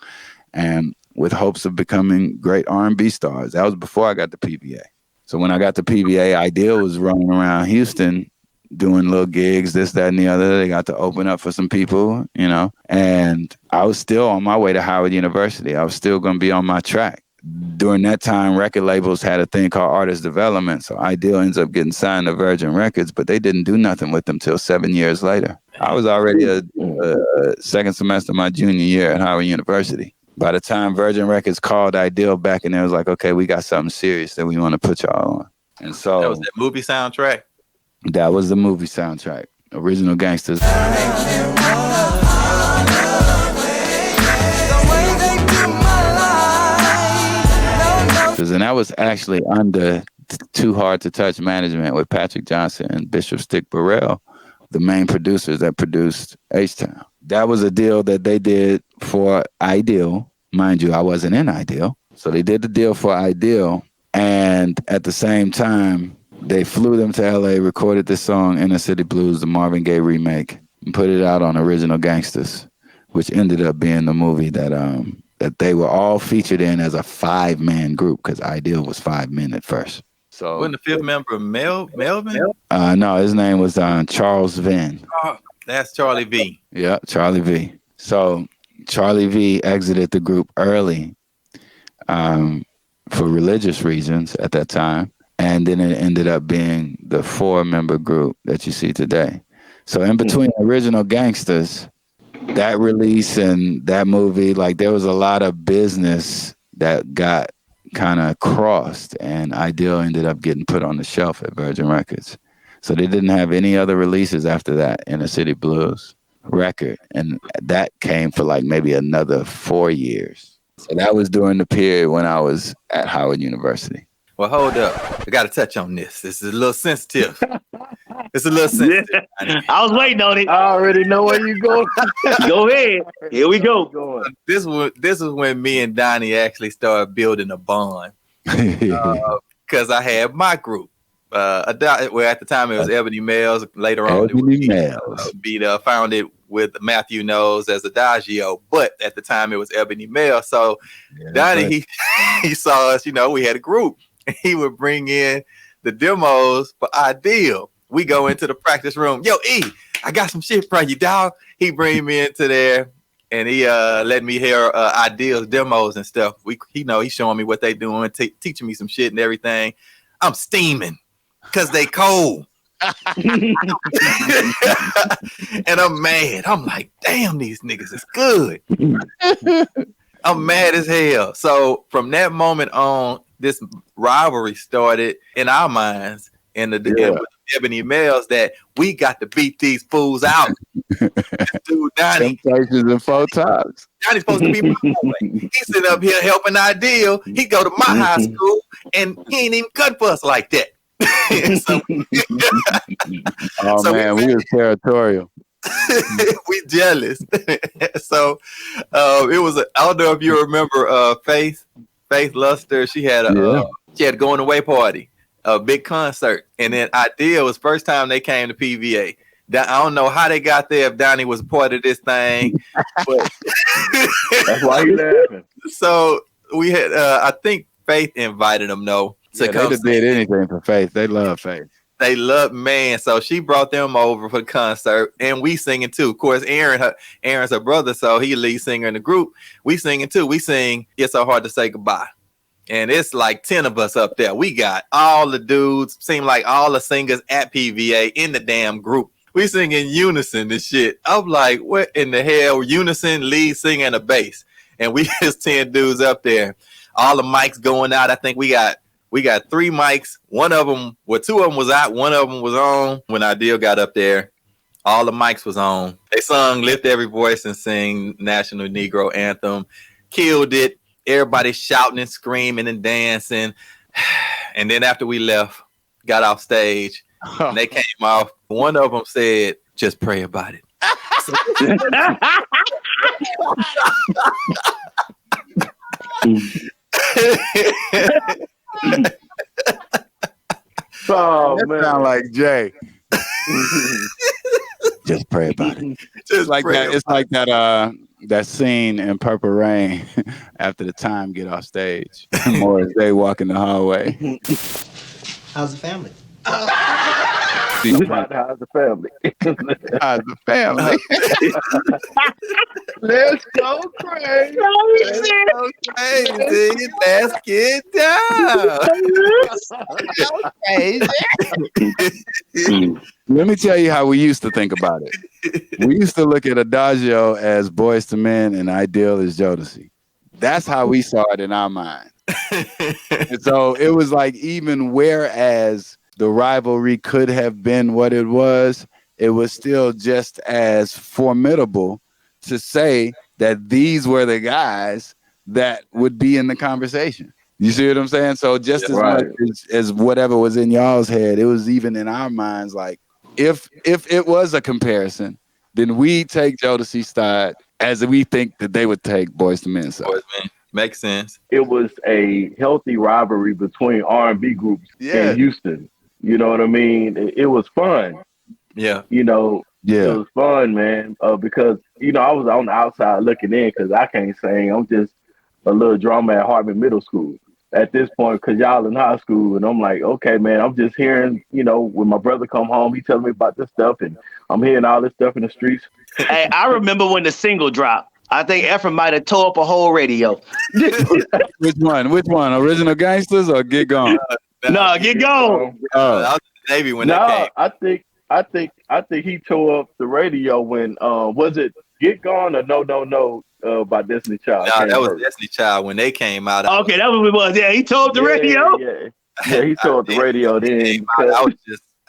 and with hopes of becoming great R&B stars. That was before I got the PVA. So when I got the PVA, Ideal was running around Houston doing little gigs, this, that, and the other. They got to open up for some people, you know, and I was still on my way to Howard University. I was still going to be on my track. During that time, record labels had a thing called artist development. So Ideal ends up getting signed to Virgin Records, but they didn't do nothing with them till 7 years later. I was already a second semester my junior year at Howard University. By the time Virgin Records called Ideal back, and it was like, okay, we got something serious that we want to put y'all on. And so that was that movie soundtrack. That was the movie soundtrack. Original Gangsters. And that was actually under Too Hard to Touch management with Patrick Johnson and Bishop Stick Burrell, the main producers that produced H-Town. That was a deal that they did for Ideal. Mind you, I wasn't in Ideal. So they did the deal for Ideal. And at the same time, they flew them to LA, recorded this song, Inner City Blues, the Marvin Gaye remake, and put it out on Original Gangsters, which ended up being the movie that they were all featured in as a 5-man group, because Ideal was 5 men at first. So wasn't the fifth member Melvin? No, his name was Charles Venn. Oh, that's Charlie V. Yeah, Charlie V. So Charlie V exited the group early for religious reasons at that time. And then it ended up being the 4-member group that you see today. So in between Original Gangsters, that release and that movie, like there was a lot of business that got kind of crossed, and Ideal ended up getting put on the shelf at Virgin Records. So they didn't have any other releases after that Inner City Blues record. And that came for like maybe another 4 years. So that was during the period when I was at Howard University. Well, hold up. I got to touch on this. This is a little sensitive. It's a little sensitive. Yeah. I was waiting on it. I already know where you go. Go ahead. Here we go. This is when me and Donnie actually started building a bond. Because I had my group. well, at the time it was Ebony Mills. Later on, Ebony Mills. Founded with Matthew Knowles as Adagio, but at the time it was Ebony Mills. So Donnie, he saw us. We had a group. He would bring in the demos for Ideal. We go into the practice room. Yo, E, I got some shit for you, dog. He bring me into there, and he let me hear Ideal's demos and stuff. He's showing me what they doing, teaching me some shit and everything. I'm steaming because they cold. And I'm mad. I'm like, damn, these niggas is good. I'm mad as hell. So from that moment on, this rivalry started in our minds and the Ebony Mills that we got to beat these fools out. Dude, Donnie. Places and 4 times. Donnie's supposed to be my boy. He's sitting up here helping Ideal. He go to my high school and he ain't even cut for us like that. Man, we was territorial. We jealous. So it was I don't know if you remember Faith Luster. She had a going away party, a big concert, and then Ideal was first time they came to PVA. I don't know how they got there, if Donnie was part of this thing, but that's why you laughing. So we had I think Faith invited them though. They just did anything for Faith. They love Faith. They love, man. So she brought them over for the concert, and we singing too. Of course, Aaron's her brother, so he lead singer in the group. We singing too. We sing "It's So Hard to Say Goodbye," and it's like 10 of us up there. We got all the dudes. Seem like all the singers at PVA in the damn group. We sing in unison and shit. I'm like, what in the hell? Unison, lead singer, and a bass, and we just 10 dudes up there. All the mics going out. I think we got 3 mics. One of them, 2 of them was out. One of them was on. When Ideal got up there, all the mics was on. They sung Lift Every Voice and sing National Negro Anthem. Killed it. Everybody shouting and screaming and dancing. And then after we left, got off stage, and they came off. One of them said, "Just pray about it." Oh, that man. sound like Jay. Just pray about it. Just like that. It's like that scene in Purple Rain after the time get off stage. Morris Day walking the hallway. How's the family? How's the family? How's the family? Let's go crazy. Let's get down. Let me tell you how we used to think about it. We used to look at Adagio as Boyz II Men and Ideal as Jodeci. That's how we saw it in our mind. And so it was like, even whereas the rivalry could have been what it was still just as formidable to say that these were the guys that would be in the conversation. You see what I'm saying? So just as much as whatever was in y'all's head, it was even in our minds. Like, if it was a comparison, then we take Jodeci side as we think that they would take Boyz II Men side. Makes sense. It was a healthy rivalry between R&B groups in Houston. You know what I mean? It was fun. Yeah. It was fun, man. Because, I was on the outside looking in because I can't sing. I'm just a little drama at Hartman Middle School at this point because y'all in high school. And I'm like, okay, man, I'm just hearing, when my brother come home, he telling me about this stuff. And I'm hearing all this stuff in the streets. Hey, I remember when the single dropped. I think Ephraim might have tore up a whole radio. Which one? Original Gangsters or Get Gone? No, Get Gone. I was in the Navy when that came. I think he tore up the radio when was it Get Gone or No by Destiny Child? No, that was Destiny Child when they came out. Okay, that was what it was. Yeah, he tore up the radio. Yeah, he tore up the radio then.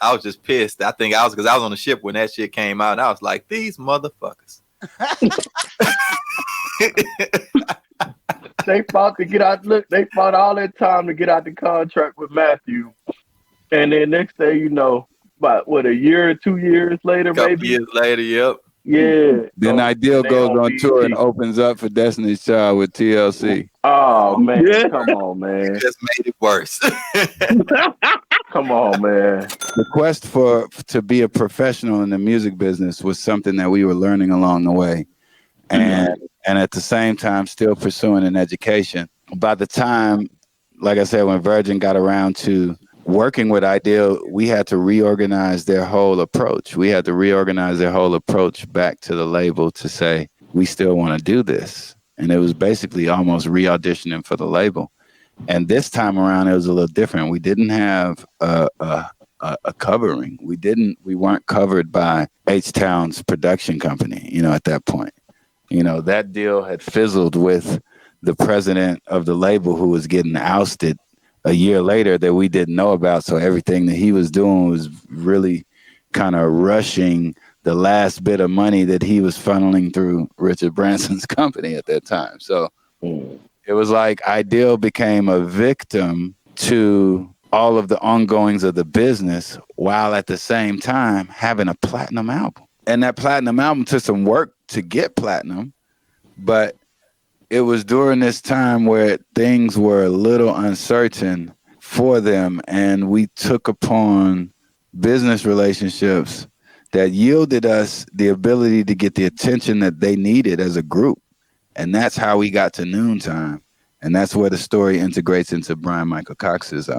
I was just pissed. I think I was on the ship when that shit came out, and I was like, these motherfuckers. They fought to get out. Look, they fought all that time to get out the contract with Matthew, and then next day, about a year or 2 years later, maybe years later, yep. Yeah. Then Ideal goes on tour and opens up for Destiny's Child with TLC. Oh man, come on, man! It just made it worse. Come on, man. The quest to be a professional in the music business was something that we were learning along the way. And at the same time, still pursuing an education. By the time, like I said, when Virgin got around to working with Ideal, we had to reorganize their whole approach. We had to reorganize their whole approach back to the label to say, we still want to do this. And it was basically almost re-auditioning for the label. And this time around, it was a little different. We didn't have a covering. We weren't covered by H-Town's production company, at that point. That deal had fizzled with the president of the label, who was getting ousted a year later, that we didn't know about. So everything that he was doing was really kind of rushing the last bit of money that he was funneling through Richard Branson's company at that time. So it was like Ideal became a victim to all of the ongoings of the business, while at the same time having a platinum album. And that platinum album took some work to get platinum, but it was during this time where things were a little uncertain for them, and we took upon business relationships that yielded us the ability to get the attention that they needed as a group. And that's how we got to Noontime. And that's where the story integrates into Bryan Michael Cox's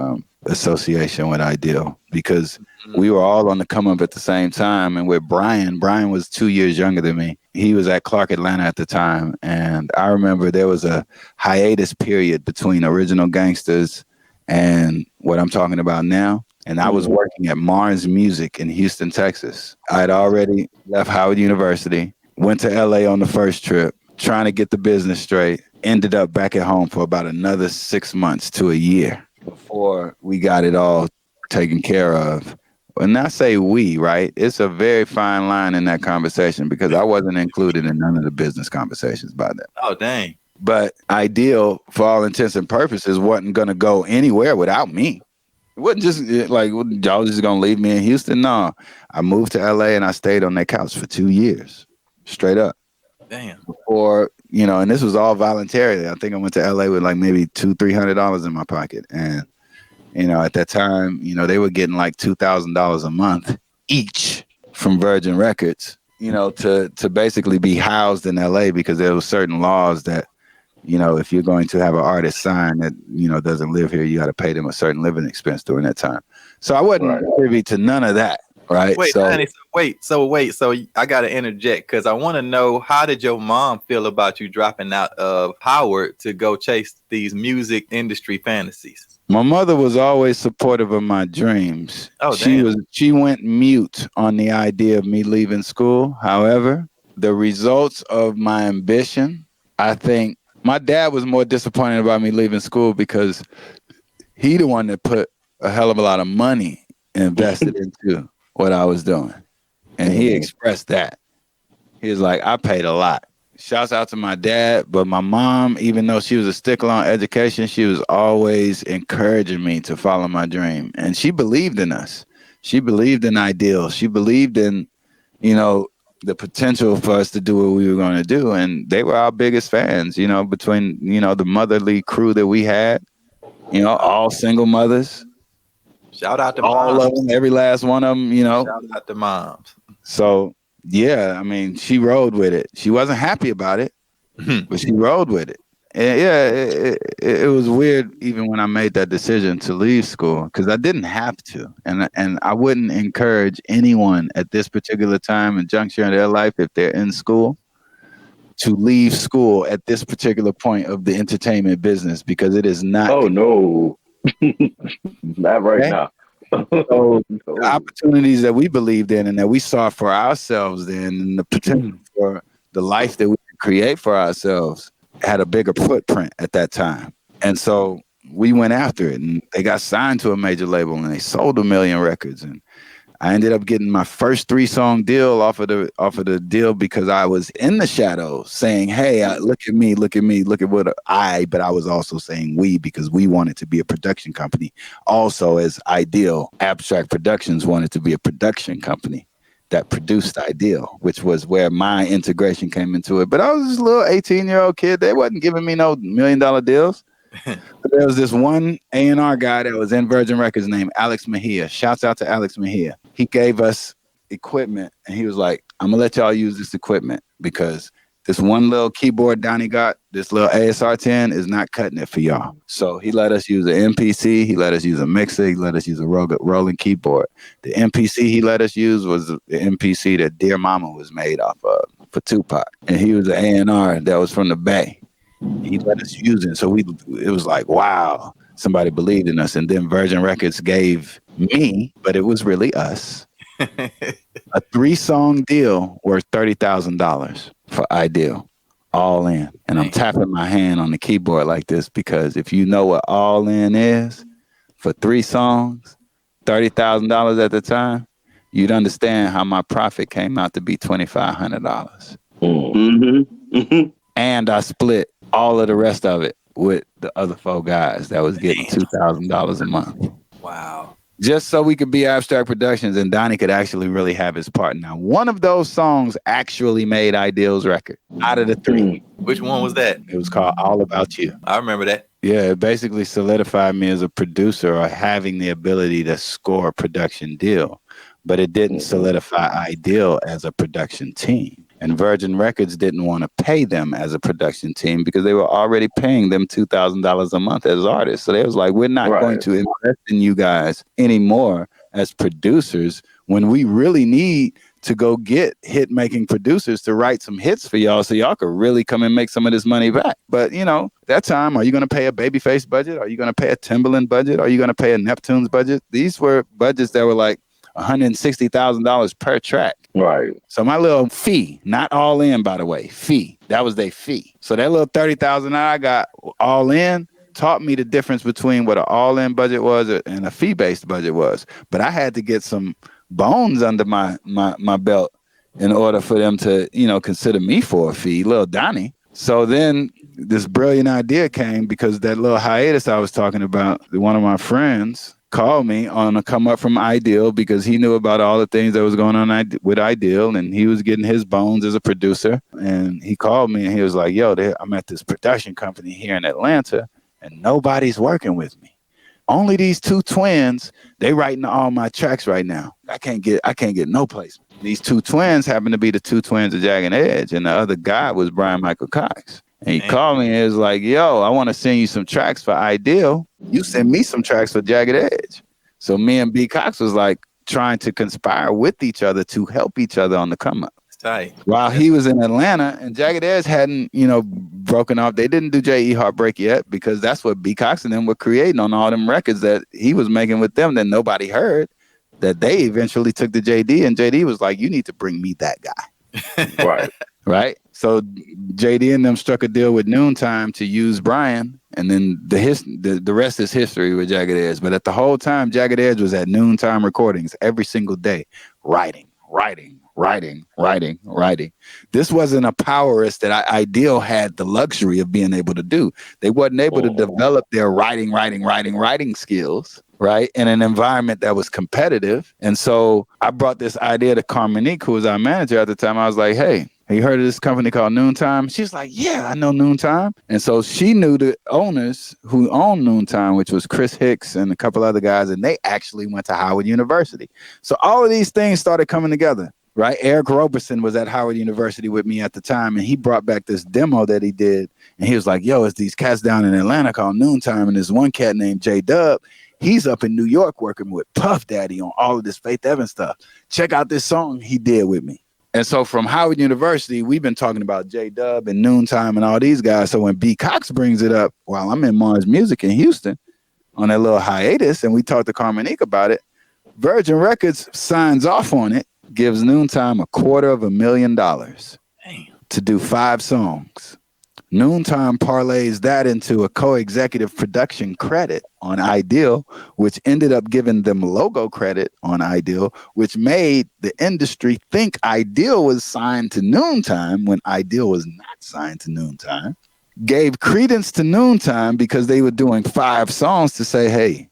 association with Ideal, because we were all on the come up at the same time. And with Bryan was 2 years younger than me. He was at Clark Atlanta at the time. And I remember there was a hiatus period between Original Gangsters and what I'm talking about now. And I was working at Mars Music in Houston, Texas. I had already left Howard University, went to LA on the first trip, trying to get the business straight, ended up back at home for about another 6 months to a year before we got it all taken care of. When I say we, right, it's a very fine line in that conversation, because I wasn't included in none of the business conversations by then. Oh, dang. But Ideal, for all intents and purposes, wasn't going to go anywhere without me. It wasn't just like, y'all just going to leave me in Houston? No. I moved to LA and I stayed on their couch for 2 years, straight up. Damn. Before, and this was all voluntarily. I think I went to LA with like maybe $200-300 in my pocket. And, at that time, they were getting like $2,000 a month each from Virgin Records, to basically be housed in LA, because there were certain laws that, if you're going to have an artist sign that, doesn't live here, you got to pay them a certain living expense during that time. So I wasn't privy to none of that. Right. Wait, so I got to interject, because I want to know, how did your mom feel about you dropping out of Howard to go chase these music industry fantasies? My mother was always supportive of my dreams. Oh, she went mute on the idea of me leaving school. However, the results of my ambition, I think my dad was more disappointed about me leaving school, because he the one that put a hell of a lot of money invested into what I was doing. And he expressed that. He was like, I paid a lot. Shouts out to my dad. But my mom, even though she was a stickler on education, she was always encouraging me to follow my dream. And she believed in us. She believed in Ideal. She believed in, the potential for us to do what we were going to do. And they were our biggest fans, between, the motherly crew that we had, all single mothers. Shout out to all moms. of them, every last one of them, Shout out to moms. So, yeah, I mean, she rode with it. She wasn't happy about it, but she rode with it. And yeah, it was weird even when I made that decision to leave school, because I didn't have to. And I wouldn't encourage anyone at this particular time and juncture in their life, if they're in school, to leave school at this particular point of the entertainment business, because it is not. Oh, no. Not right now. So the opportunities that we believed in and that we saw for ourselves then, and the potential for the life that we could create for ourselves, had a bigger footprint at that time. And so we went after it, and they got signed to a major label, and they sold 1 million records. And I ended up getting my first 3-song deal off of the deal, because I was in the shadows saying, hey, look at me, look at what but I was also saying we, because we wanted to be a production company. Also, as Ideal, Abstract Productions wanted to be a production company that produced Ideal, which was where my integration came into it. But I was just a little 18-year-old kid. They wasn't giving me no $1 million deals. There was this one A&R guy that was in Virgin Records named Alex Mejia. Shouts out to Alex Mejia. He gave us equipment, and he was like, I'm going to let y'all use this equipment because this one little keyboard Donnie got, this little ASR 10 is not cutting it for y'all. So he let us use an MPC. He let us use a mixer. He let us use a rolling keyboard. The MPC he let us use was the MPC that Dear Mama was made off of for Tupac. And he was an A&R that was from the Bay. He let us use it. So it was like, wow, somebody believed in us. And then Virgin Records gave me, but it was really us, a 3-song deal worth $30,000 for Ideal, all in. And I'm tapping my hand on the keyboard like this because if you know what all in is for 3 songs, $30,000 at the time, you'd understand how my profit came out to be $2,500. Mm-hmm. And I split all of the rest of it with the other 4 guys that was getting $2,000 a month. Wow. Just so we could be Abstract Productions and Donnie could actually really have his part. Now, one of those songs actually made Ideal's record out of the 3. Which one was that? It was called All About You. I remember that. Yeah, it basically solidified me as a producer or having the ability to score a production deal. But it didn't solidify Ideal as a production team. And Virgin Records didn't want to pay them as a production team because they were already paying them $2,000 a month as artists. So they was like, we're not going to invest in you guys anymore as producers when we really need to go get hit-making producers to write some hits for y'all so y'all could really come and make some of this money back. But, you know, that time, are you going to pay a Babyface budget? Are you going to pay a Timbaland budget? Are you going to pay a Neptune's budget? These were budgets that were like $160,000 per track. Right. So my little fee, not all in, by the way, fee. That was their fee. So that little $30,000 I got all in taught me the difference between what an all in budget was and a fee based budget was. But I had to get some bones under my belt in order for them to, you know, consider me for a fee, little Donnie. So then this brilliant idea came because that little hiatus I was talking about, one of my friends called me on a come up from Ideal because he knew about all the things that was going on with Ideal and he was getting his bones as a producer. And he called me and he was like, yo, I'm at this production company here in Atlanta and nobody's working with me. Only these 2 twins, they writing all my tracks right now. I can't get no placement. These 2 twins happen to be the 2 twins of Jagged Edge and the other guy was Bryan Michael Cox. And he called me and was like, yo, I want to send you some tracks for Ideal. You send me some tracks for Jagged Edge. So me and B. Cox was like trying to conspire with each other to help each other on the come up. Tight. While he was in Atlanta and Jagged Edge hadn't, you know, broken off. They didn't do J.E. Heartbreak yet because that's what B. Cox and them were creating on all them records that he was making with them that nobody heard, that they eventually took to JD and JD was like, you need to bring me that guy. Right. Right. So JD and them struck a deal with Noontime to use Bryan, and then the rest is history with Jagged Edge. But at the whole time, Jagged Edge was at Noontime recordings every single day, writing. This wasn't a powerist that Ideal had the luxury of being able to do. They wasn't able to develop their writing skills, right, in an environment that was competitive. And so I brought this idea to Carmonique, who was our manager at the time. I was like, hey, have you heard of this company called Noontime? She's like, yeah, I know Noontime. And so she knew the owners who owned Noontime, which was Chris Hicks and a couple other guys, and they actually went to Howard University. So all of these things started coming together, right? Eric Roberson was at Howard University with me at the time, and he brought back this demo that he did. And he was like, yo, it's these cats down in Atlanta called Noontime, and there's one cat named J-Dub. He's up in New York working with Puff Daddy on all of this Faith Evans stuff. Check out this song he did with me. And so from Howard University, we've been talking about J-Dub and Noontime and all these guys. So when B. Cox brings it up while I'm in Mars Music in Houston on that little hiatus, and we talked to Carmonique about it, Virgin Records signs off on it, gives Noontime $250,000 to do 5 songs. Noontime parlays that into a co-executive production credit on Ideal, which ended up giving them logo credit on Ideal, which made the industry think Ideal was signed to Noontime when Ideal was not signed to Noontime. Gave credence to Noontime because they were doing 5 songs to say, hey,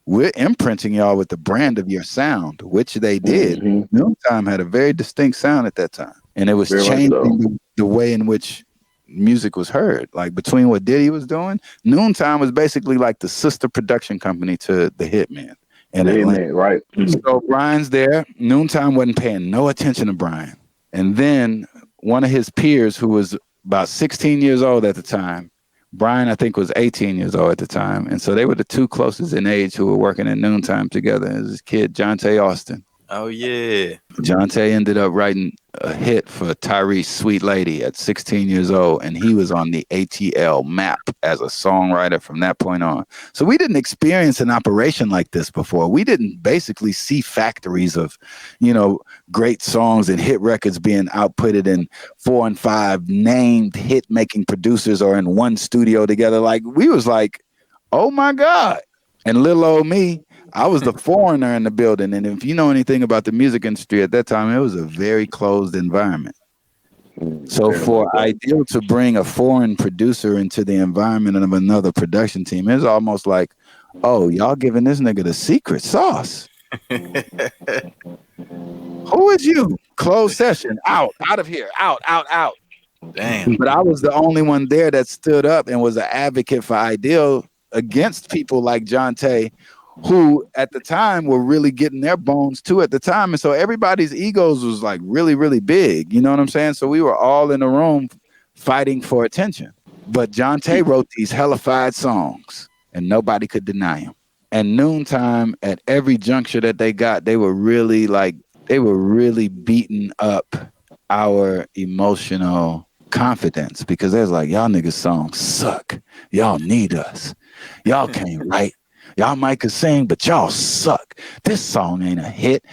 we're imprinting y'all with the brand of your sound, which they did. Noontime had a very distinct sound at that time. And it was changing the way in which music was heard. Like between what Diddy was doing, Noontime was basically like the sister production company to the Hitman. And Atlanta, right? So Bryan's there. Noontime wasn't paying no attention to Bryan. And then one of his peers, who was about 16 years old at the time, Bryan, I think, was 18 years old at the time. And so they were the two closest in age who were working at Noontime together. It was this kid, Johntá Austin. Oh, yeah. Johntá ended up writing a hit for Tyrese Sweet Lady at 16 years old, and he was on the ATL map as a songwriter from that point on. So we didn't experience an operation like this before. We didn't basically see factories of, you know, great songs and hit records being outputted in 4 and 5 named hit-making producers or in one studio together. Like, we was like, oh my God. And little old me, I was the foreigner in the building. And if you know anything about the music industry at that time, it was a very closed environment. So for Ideal to bring a foreign producer into the environment of another production team, it's almost like, oh, y'all giving this nigga the secret sauce. Who is you? Closed session. Out of here. Out. Damn. But I was the only one there that stood up and was an advocate for Ideal against people like Johntá, who at the time were really getting their bones too at the time. And so everybody's egos was like really, really big. You know what I'm saying? So we were all in a room fighting for attention. But Johntá wrote these hellified songs and nobody could deny him. And Noontime, at every juncture that they got, they were really beating up our emotional confidence, because they was like, y'all niggas songs suck. Y'all need us. Y'all can't write. Y'all might could sing, but y'all suck. This song ain't a hit.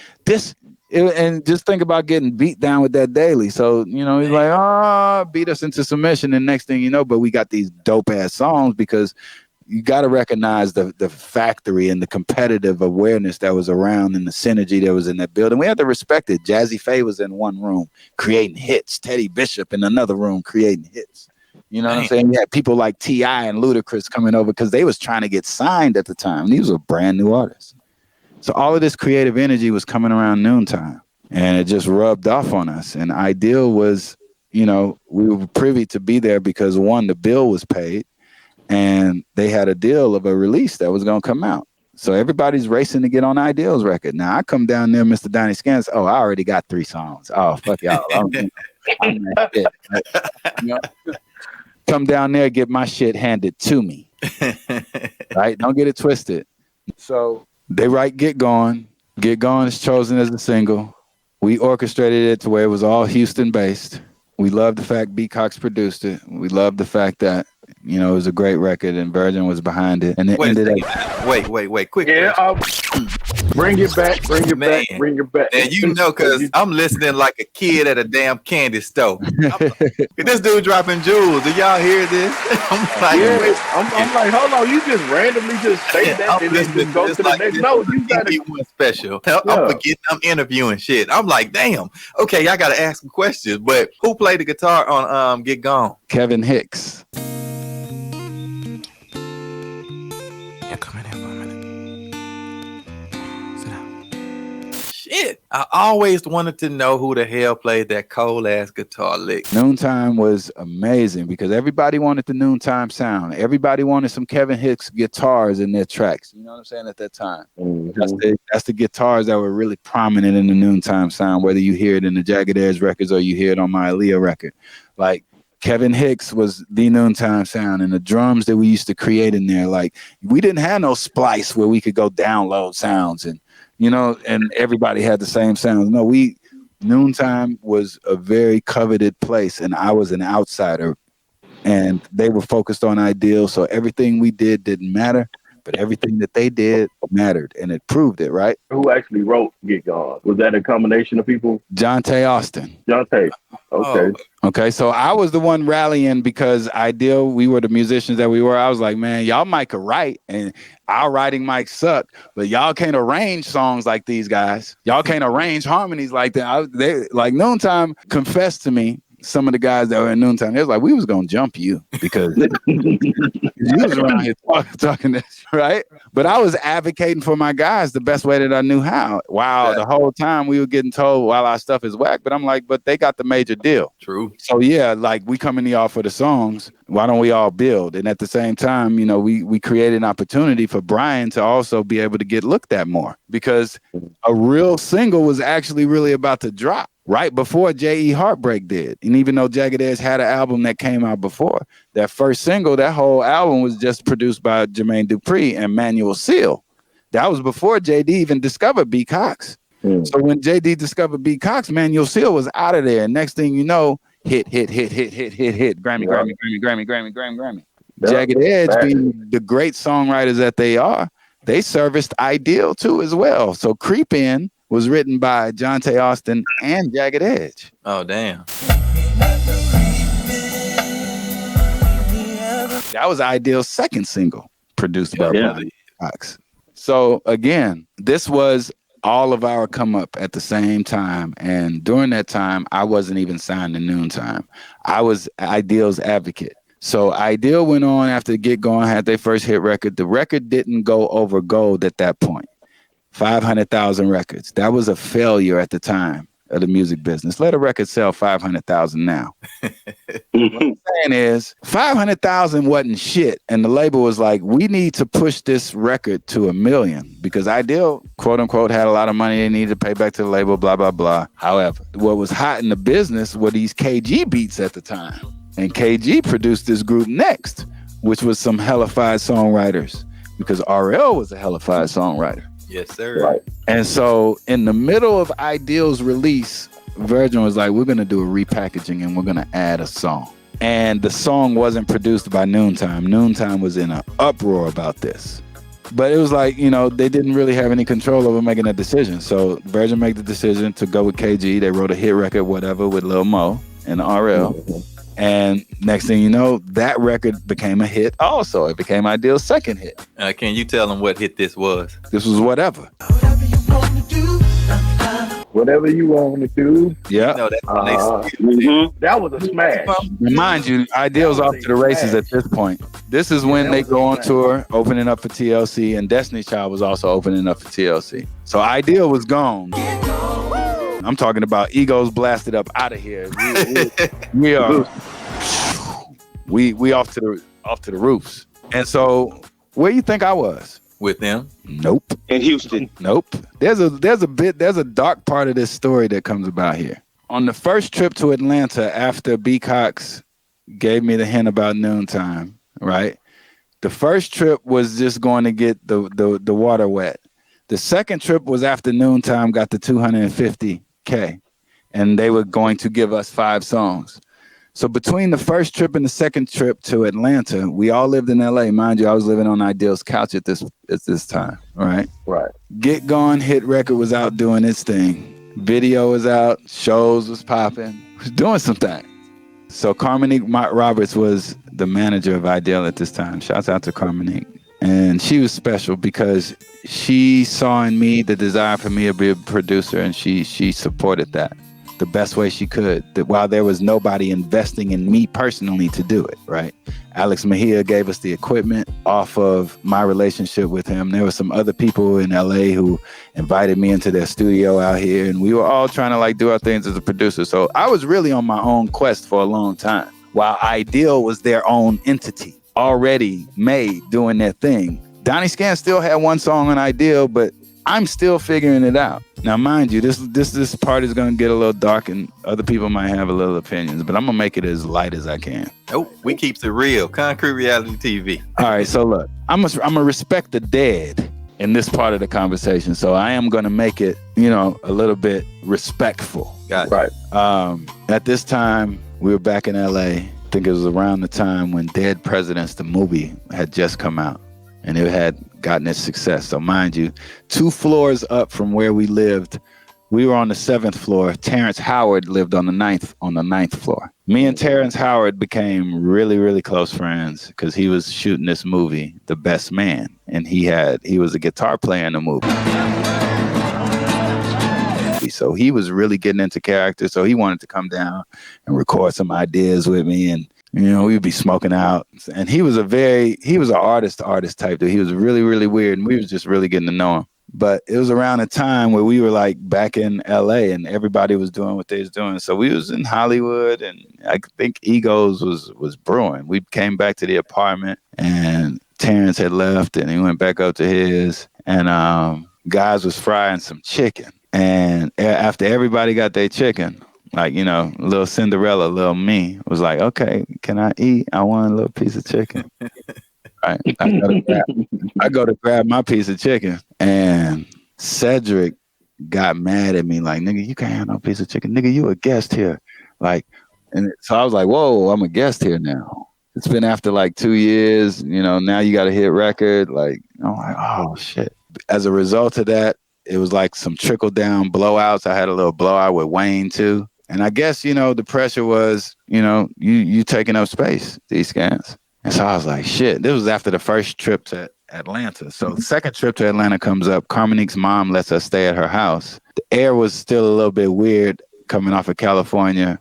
And just think about getting beat down with that daily. So, you know, he's like, beat us into submission. And next thing you know, but we got these dope ass songs, because you got to recognize the factory and the competitive awareness that was around and the synergy that was in that building. We had to respect it. Jazzy Faye was in one room creating hits. Teddy Bishop in another room creating hits. You know what I'm saying? You had people like T.I. and Ludacris coming over because they was trying to get signed at the time. These were brand new artists. So all of this creative energy was coming around Noontime, and it just rubbed off on us. And Ideal was, you know, we were privy to be there because, one, the bill was paid, and they had a deal of a release that was going to come out. So everybody's racing to get on Ideal's record. Now I come down there, Mr. Donnie Scantz. Oh, I already got 3 songs. Oh, fuck y'all. I'm that shit. You know? Come down there, get my shit handed to me. Right? Don't get it twisted. So they write Get Gone. Get Gone is chosen as a single. We orchestrated it to where it was all Houston based. We love the fact B. Cox produced it. We love the fact that, you know, it was a great record and Virgin was behind it. And it ended up. Wait, quick. Yeah, bring it back. And you know, because I'm listening like a kid at a damn candy store. This dude dropping jewels. Do y'all hear this? I'm like, hold on, you just randomly just say that and then just go to the next. No, you got to one special. I'm forgetting I'm interviewing shit. I'm like, damn. Okay, I got to ask some questions. But who played the guitar on Get Gone? Kevin Hicks. Come in here for a minute. Sit down. Shit. I always wanted to know who the hell played that cold ass guitar lick. Noontime was amazing because everybody wanted the Noontime sound. Everybody wanted some Kevin Hicks guitars in their tracks. You know what I'm saying? At that time. Mm-hmm. That's the guitars that were really prominent in the Noontime sound, whether you hear it in the Jagged Edge records or you hear it on my Aaliyah record. Like, Kevin Hicks was the Noontime sound, and the drums that we used to create in there, like, we didn't have no splice where we could go download sounds and, you know, and everybody had the same sounds. No, Noontime was a very coveted place, and I was an outsider, and they were focused on Ideal, so everything we did didn't matter, but everything that they did mattered, and it proved it, right? Who actually wrote Get Gone? Was that a combination of people? Johntá Austin. Johntá. Okay. Okay, so I was the one rallying because Ideal, we were the musicians that we were. I was like, man, y'all might could write, and our writing might suck, but y'all can't arrange songs like these guys. Y'all can't arrange harmonies like that. Like Noontime confessed to me some of the guys that were in Noontime, they was like, we was gonna jump you because you was around here talking this, right? But I was advocating for my guys the best way that I knew how. Wow, the whole time we were getting told, well, our stuff is whack. But I'm like, but they got the major deal. True. So yeah, like we coming to y'all for the songs. Why don't we all build? And at the same time, you know, we created an opportunity for Bryan to also be able to get looked at more, because a real single was actually really about to drop right before J.E. Heartbreak did. And even though Jagged Edge had an album that came out before, that first single, that whole album was just produced by Jermaine Dupri and Manuel Seal. That was before JD even discovered B. Cox. So when JD discovered B. Cox, Manuel Seal was out of there. And next thing you know, hit, Grammy. Jagged Edge, being the great songwriters that they are, they serviced Ideal too as well. So Creep In was written by Johntá Austin and Jagged Edge. Oh, damn. That was Ideal's second single, produced by Bryan Cox. So again, this was all of our come up at the same time. And during that time, I wasn't even signed to Noontime. I was Ideal's advocate. So Ideal went on after Get Going, had their first hit record. The record didn't go over gold at that point. 500,000 records. That was a failure at the time of the music business. Let a record sell 500,000 now. What I'm saying is 500,000 wasn't shit. And the label was like, we need to push this record to 1 million, because Ideal, quote unquote, had a lot of money they needed to pay back to the label, blah, blah, blah. However, what was hot in the business were these KG beats at the time. And KG produced this group Next, which was some hellified songwriters, because RL was a hellified songwriter. Yes, sir. Right. And so in the middle of Ideal's release, Virgin was like, we're going to do a repackaging and we're going to add a song. And the song wasn't produced by Noontime. Noontime was in an uproar about this. But it was like, you know, they didn't really have any control over making that decision. So Virgin made the decision to go with KG. They wrote a hit record, whatever, with Lil Mo and RL. And next thing you know, that record became a hit also. It became Ideal's second hit. Can you tell them what hit this was? This was Whatever. Whatever you want to do. Yeah. You know, that was a smash. Mind you, Ideal's off to the races at this point. This is when they go on tour, opening up for TLC, and Destiny's Child was also opening up for TLC. So Ideal was gone. I'm talking about egos blasted up out of here. We are we off to the roofs. And so where you think I was? With them? Nope. In Houston? Nope. There's a dark part of this story that comes about here. On the first trip to Atlanta after B. Cox gave me the hint about Noontime, right? The first trip was just going to get the water wet. The second trip was after Noontime got the 250K, and they were going to give us 5 songs. So between the first trip and the second trip to Atlanta, we all lived in LA. Mind you, I was living on Ideal's couch at this time, right? Right. Get Gone hit record was out doing its thing. Video was out, shows was popping, was doing some things. So Carmonique Roberts was the manager of Ideal at this time. Shouts out to Carmonique. And she was special because she saw in me the desire for me to be a producer, and she supported that the best way she could, that while there was nobody investing in me personally to do it, right? Alex Mejia gave us the equipment off of my relationship with him. There were some other people in LA who invited me into their studio out here, and we were all trying to like do our things as a producer. So I was really on my own quest for a long time, while Ideal was their own entity, already made, doing their thing. Donnie Scantz still had one song on Ideal, but I'm still figuring it out. Now, mind you, this part is going to get a little dark, and other people might have a little opinions, but I'm going to make it as light as I can. Oh, we keeps it real. Concrete reality TV. All right, so look, I'm going to respect the dead in this part of the conversation, so I am going to make it, a little bit respectful. Got it. Right. At this time, we were back in LA. I think it was around the time when Dead Presidents, the movie, had just come out, and it had gotten its success. So mind you, 2 floors up from where we lived, we were on the 7th floor. Terrence Howard lived on the 9th floor. Me and Terrence Howard became really, really close friends because he was shooting this movie, The Best Man, and he was a guitar player in the movie. So he was really getting into character. So he wanted to come down and record some ideas with me. And, you know, we'd be smoking out. And he was an artist type dude. He was really, really weird. And we was just really getting to know him. But it was around a time where we were like back in LA and everybody was doing what they was doing. So we was in Hollywood and I think Egos was brewing. We came back to the apartment and Terrence had left and he went back up to his and guys was frying some chicken. And after everybody got their chicken, like, you know, little Cinderella, little me was like, okay, can I eat? I want a little piece of chicken. Right. I go to grab my piece of chicken and Cedric got mad at me like, nigga, you can't have no piece of chicken. Nigga, you a guest here. Like, and so I was like, whoa, I'm a guest here now. It's been after like 2 years, you know, now you got a hit record. Like, I'm like, oh shit. As a result of that, it was like some trickle down blowouts. I had a little blowout with Wayne too. And I guess, you know, the pressure was, you know, you taking up space, these Scantz. And so I was like, shit, this was after the first trip to Atlanta. So the second trip to Atlanta comes up. Carmonique's mom lets us stay at her house. The air was still a little bit weird coming off of California.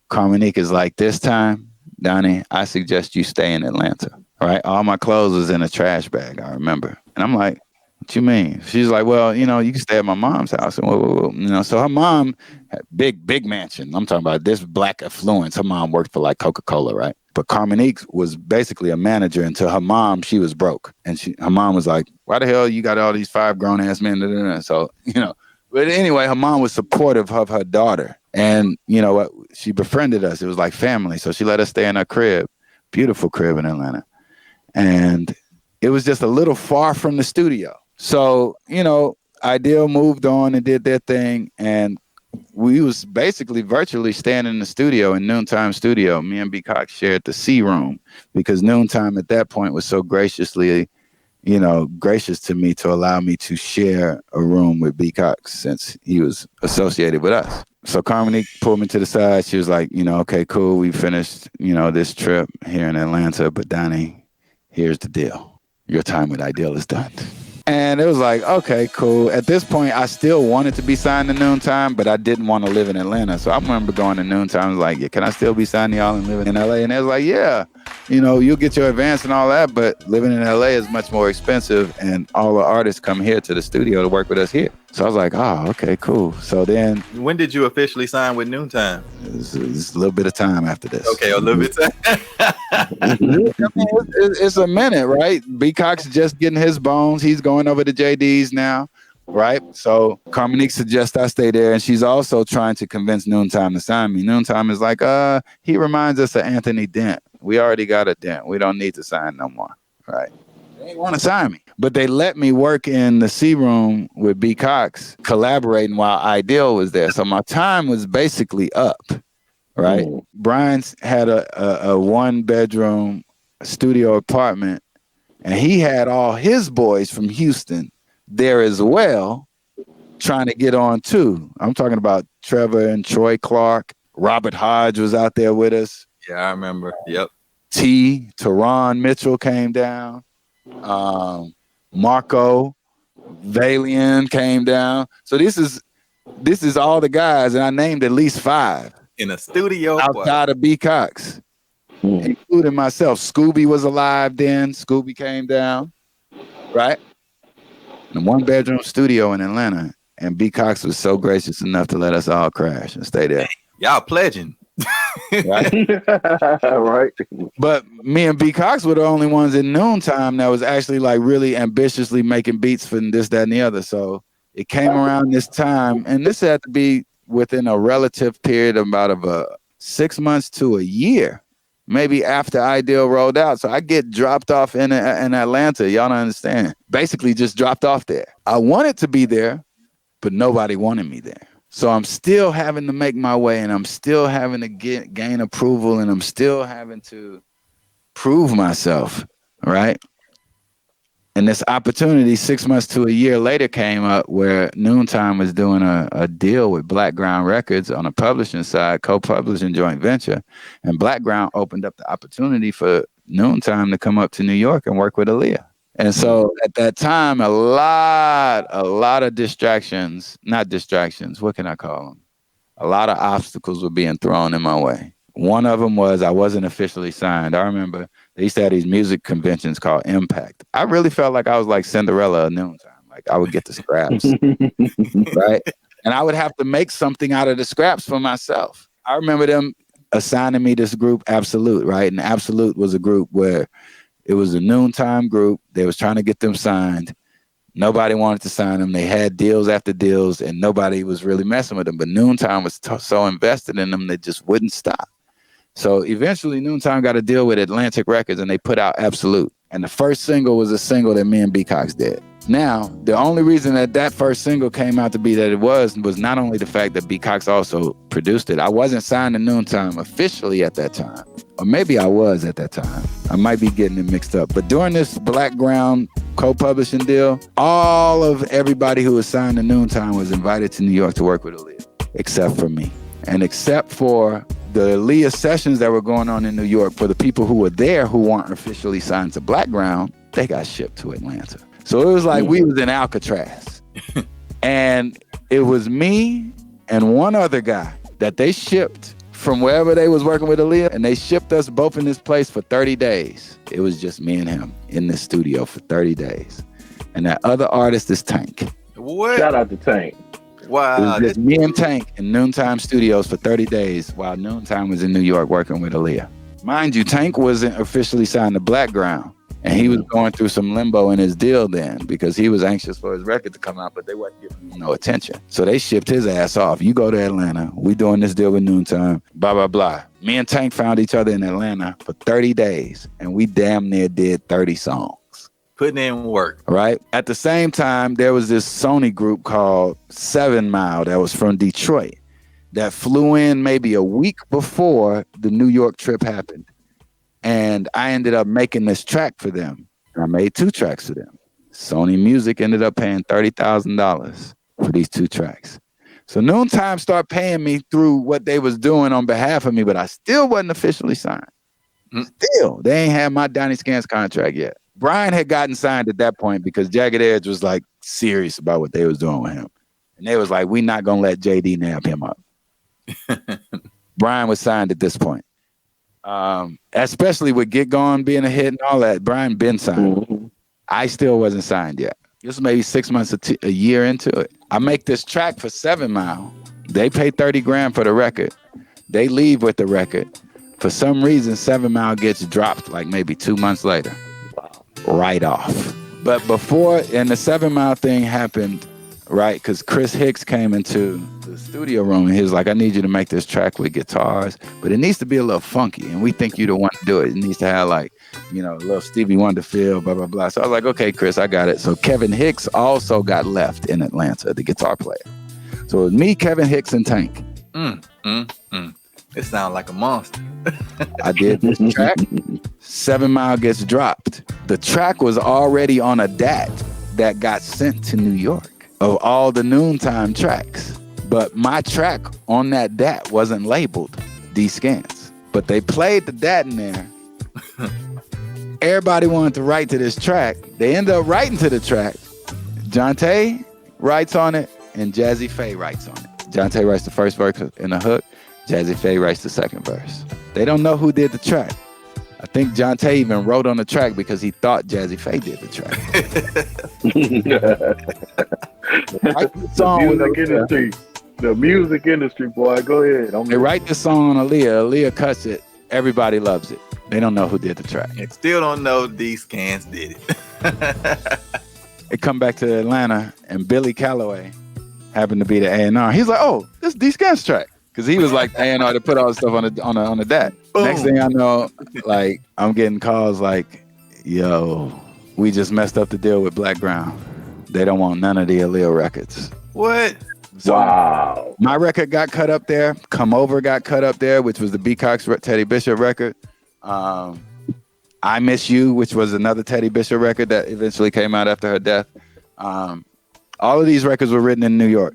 Carmonique is like, this time, Donnie, I suggest you stay in Atlanta. All right. All my clothes was in a trash bag, I remember. And I'm like, what you mean? She's like, well, you know, you can stay at my mom's house. And you know, so her mom had big mansion. I'm talking about this black affluence. Her mom worked for like Coca-Cola, right? But Carmonique was basically a manager until her mom, she was broke. And her mom was like, why the hell you got all these 5 grown ass men? So, you know, but anyway, her mom was supportive of her daughter. And, you know what, she befriended us. It was like family. So she let us stay in her crib, beautiful crib in Atlanta. And it was just a little far from the studio. So, you know, Ideal moved on and did their thing. And we was basically virtually staying in the studio, in Noontime studio. Me and B. Cox shared the C room because Noontime at that point was so graciously, you know, gracious to me to allow me to share a room with B. Cox since he was associated with us. So Carmonique pulled me to the side. She was like, you know, okay, cool. We finished, you know, this trip here in Atlanta, but Donnie, here's the deal. Your time with Ideal is done. And it was like, okay, cool. At this point, I still wanted to be signed to Noontime, but I didn't want to live in Atlanta. So I remember going to Noontime, I was like, yeah, can I still be signed to y'all and living in LA? And they was like, yeah, you know, you'll get your advance and all that, but living in LA is much more expensive. And all the artists come here to the studio to work with us here. So I was like, oh, okay, cool. So then... When did you officially sign with Noontime? It's a little bit of time after this. Okay, a little bit of time. I mean, it's a minute, right? B. Cox is just getting his bones. He's going over to JD's now, right? So Carmonique suggests I stay there, and she's also trying to convince Noontime to sign me. Noontime is like, he reminds us of Anthony Dent. We already got a Dent. We don't need to sign no more, right? They didn't want to sign me. But they let me work in the C room with B. Cox, collaborating while Ideal was there. So my time was basically up, right? Mm. Bryan's had a 1-bedroom studio apartment, and he had all his boys from Houston there as well, trying to get on too. I'm talking about Trevor and Troy Clark. Robert Hodge was out there with us. Yeah, I remember. Yep. Teron Mitchell came down. Marco Valian came down. So this is all the guys, and I named at least 5 in a studio outside of B. Cox, including myself. Scooby was alive then. Scooby came down, right? In a 1-bedroom studio in Atlanta, and B. Cox was so gracious enough to let us all crash and stay there. Y'all pledging. Right? Right. But me and B. Cox were the only ones in Noontime that was actually like really ambitiously making beats for this, that, and the other. So it came around this time, and this had to be within a relative period of about 6 months to a year, maybe after Ideal rolled out. So I get dropped off in Atlanta. Y'all don't understand. Basically just dropped off there. I wanted to be there, but nobody wanted me there. So I'm still having to make my way, and I'm still having to gain approval, and I'm still having to prove myself, right? And this opportunity 6 months to a year later came up where Noontime was doing a deal with Blackground Records on a publishing side, co-publishing joint venture. And Blackground opened up the opportunity for Noontime to come up to New York and work with Aaliyah. And so at that time, a lot of distractions, not distractions, what can I call them? A lot of obstacles were being thrown in my way. One of them was I wasn't officially signed. I remember they used to have these music conventions called Impact. I really felt like I was like Cinderella at Noontime. Like I would get the scraps, right? And I would have to make something out of the scraps for myself. I remember them assigning me this group, Absolute, right? And Absolute was a group where it was a Noontime group. They was trying to get them signed. Nobody wanted to sign them. They had deals after deals, and nobody was really messing with them. But Noontime was so invested in them, they just wouldn't stop. So eventually, Noontime got a deal with Atlantic Records, and they put out Absolute. And the first single was a single that me and B. Cox did. Now, the only reason that first single came out to be that it was not only the fact that B. Cox also produced it. I wasn't signed to Noontime officially at that time. Or maybe I was at that time. I might be getting it mixed up. But during this Blackground co-publishing deal, all of everybody who was signed to Noontime was invited to New York to work with Aaliyah, except for me. And except for the Aaliyah sessions that were going on in New York, for the people who were there who weren't officially signed to Blackground, they got shipped to Atlanta. So it was like we was in Alcatraz. And it was me and one other guy that they shipped from wherever they was working with Aaliyah, and they shipped us both in this place for 30 days. It was just me and him in this studio for 30 days. And that other artist is Tank. What? Shout out to Tank. Wow. It was just me and Tank in Noontime Studios for 30 days while Noontime was in New York working with Aaliyah. Mind you, Tank wasn't officially signed to Blackground. And he was going through some limbo in his deal then because he was anxious for his record to come out, but they wasn't giving him no attention. So they shipped his ass off. You go to Atlanta. We doing this deal with Noontime, blah, blah, blah. Me and Tank found each other in Atlanta for 30 days, and we damn near did 30 songs. Putting in work. Right? At the same time, there was this Sony group called 7 Mile that was from Detroit that flew in maybe a week before the New York trip happened. And I ended up making this track for them. I made 2 tracks for them. Sony Music ended up paying $30,000 for these 2 tracks. So Noontime started paying me through what they was doing on behalf of me, but I still wasn't officially signed. Still, they ain't had my Donnie Scantz contract yet. Bryan had gotten signed at that point because Jagged Edge was like serious about what they was doing with him. And they was like, we not gonna let JD nab him up. Bryan was signed at this point. Especially with Get Gone being a hit and all that, Bryan been signed. Mm-hmm. I still wasn't signed yet. This was maybe 6 months, a year into it. I make this track for 7 Mile. They pay $30,000 for the record. They leave with the record. For some reason, 7 Mile gets dropped like maybe 2 months later. Wow. Right off. But before, and the 7 Mile thing happened, right? Because Chris Hicks came into the studio room and he was like, I need you to make this track with guitars, but it needs to be a little funky. And we think you're the one to do it. It needs to have like, you know, a little Stevie Wonder feel, blah, blah, blah. So I was like, okay, Chris, I got it. So Kevin Hicks also got left in Atlanta, the guitar player. So it was me, Kevin Hicks, and Tank. It sounds like a monster. I did this track. 7 Mile gets dropped. The track was already on a DAT that got sent to New York of all the Noontime tracks. But my track on that DAT wasn't labeled D Scantz. But they played the DAT in there. Everybody wanted to write to this track. They ended up writing to the track. Johntá writes on it and Jazze Faye writes on it. Johntá writes the first verse in the hook. Jazze Faye writes the second verse. They don't know who did the track. I think Johntá even wrote on the track because he thought Jazze Faye did the track. The music industry, boy. Go ahead. They write the song on Aaliyah. Aaliyah cuts it. Everybody loves it. They don't know who did the track. And still don't know D Scantz did it. They come back to Atlanta and Billy Calloway happened to be the A&R. He's like, oh, this is D Scantz track. Because he was like the A&R to put all the stuff on the DAT. Boom. Next thing I know, like I'm getting calls like, yo, we just messed up the deal with Blackground. They don't want none of the Aaliyah records. What? So wow. My record got cut up there. Come Over got cut up there, which was the B. Cox Teddy Bishop record. I Miss You, which was another Teddy Bishop record that eventually came out after her death. All of these records were written in New York.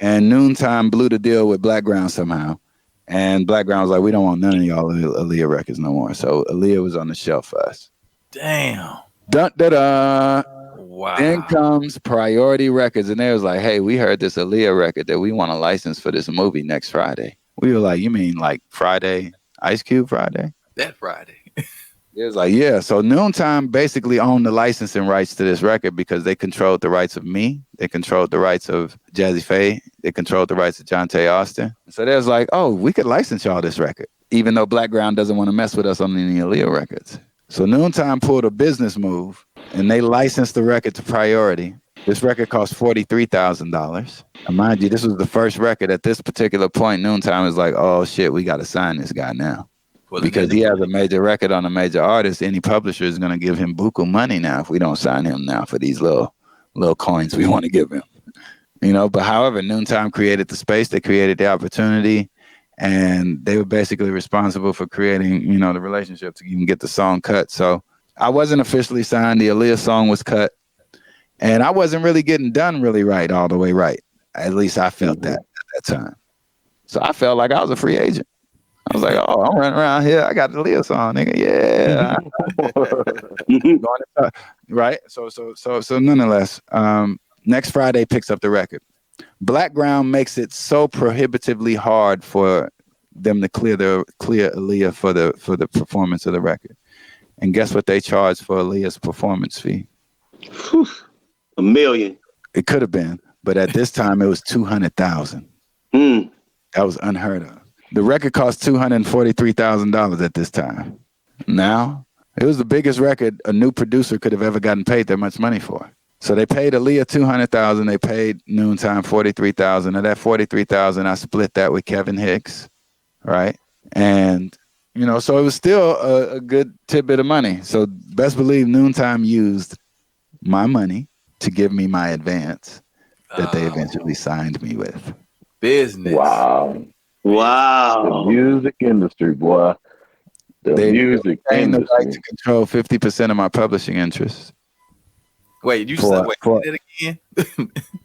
And Noontime blew the deal with Blackground somehow. And Blackground was like, we don't want none of y'all Aaliyah records no more. So Aaliyah was on the shelf for us. Damn. Dun, da, da. Wow. Then comes Priority Records, and they was like, hey, we heard this Aaliyah record that we want a license for this movie next Friday. We were like, you mean like Friday, Ice Cube Friday? That Friday. It was like, yeah. So Noontime basically owned the licensing rights to this record because they controlled the rights of me. They controlled the rights of Jazze Faye. They controlled the rights of Johntá Austin. So they was like, oh, we could license y'all this record, even though Blackground doesn't want to mess with us on any Aaliyah records. So Noontime pulled a business move, and they licensed the record to Priority. This record cost $43,000. And mind you, this was the first record. At this particular point, Noontime is like, oh, shit, we got to sign this guy now. Well, because he has a major record on a major artist, any publisher is going to give him buku money now if we don't sign him now for these little coins we want to give him. You know, but however, Noontime created the space. They created the opportunity. And they were basically responsible for creating, you know, the relationship to even get the song cut. So I wasn't officially signed. The Aaliyah song was cut. And I wasn't really getting done really right, all the way right. At least I felt that at that time. So I felt like I was a free agent. I was like, oh, I'm running around here. I got the Aaliyah song, nigga. Yeah. Right? So nonetheless, next Friday picks up the record. Blackground makes it so prohibitively hard for them to clear Aaliyah for the performance of the record. And guess what they charged for Aaliyah's performance fee? $1 million. It could have been, but at this time it was $200,000. That was unheard of. The record cost $243,000 at this time. Now, it was the biggest record a new producer could have ever gotten paid that much money for. So they paid Aaliyah $200,000. They paid Noontime $43,000. Of that $43,000, I split that with Kevin Hicks, right? And you know, so it was still a good tidbit of money. So best believe Noontime used my money to give me my advance that they eventually signed me with. Business. Wow. The music industry, boy. They music industry. The right to control 50% of my publishing interests. Wait, you said it again?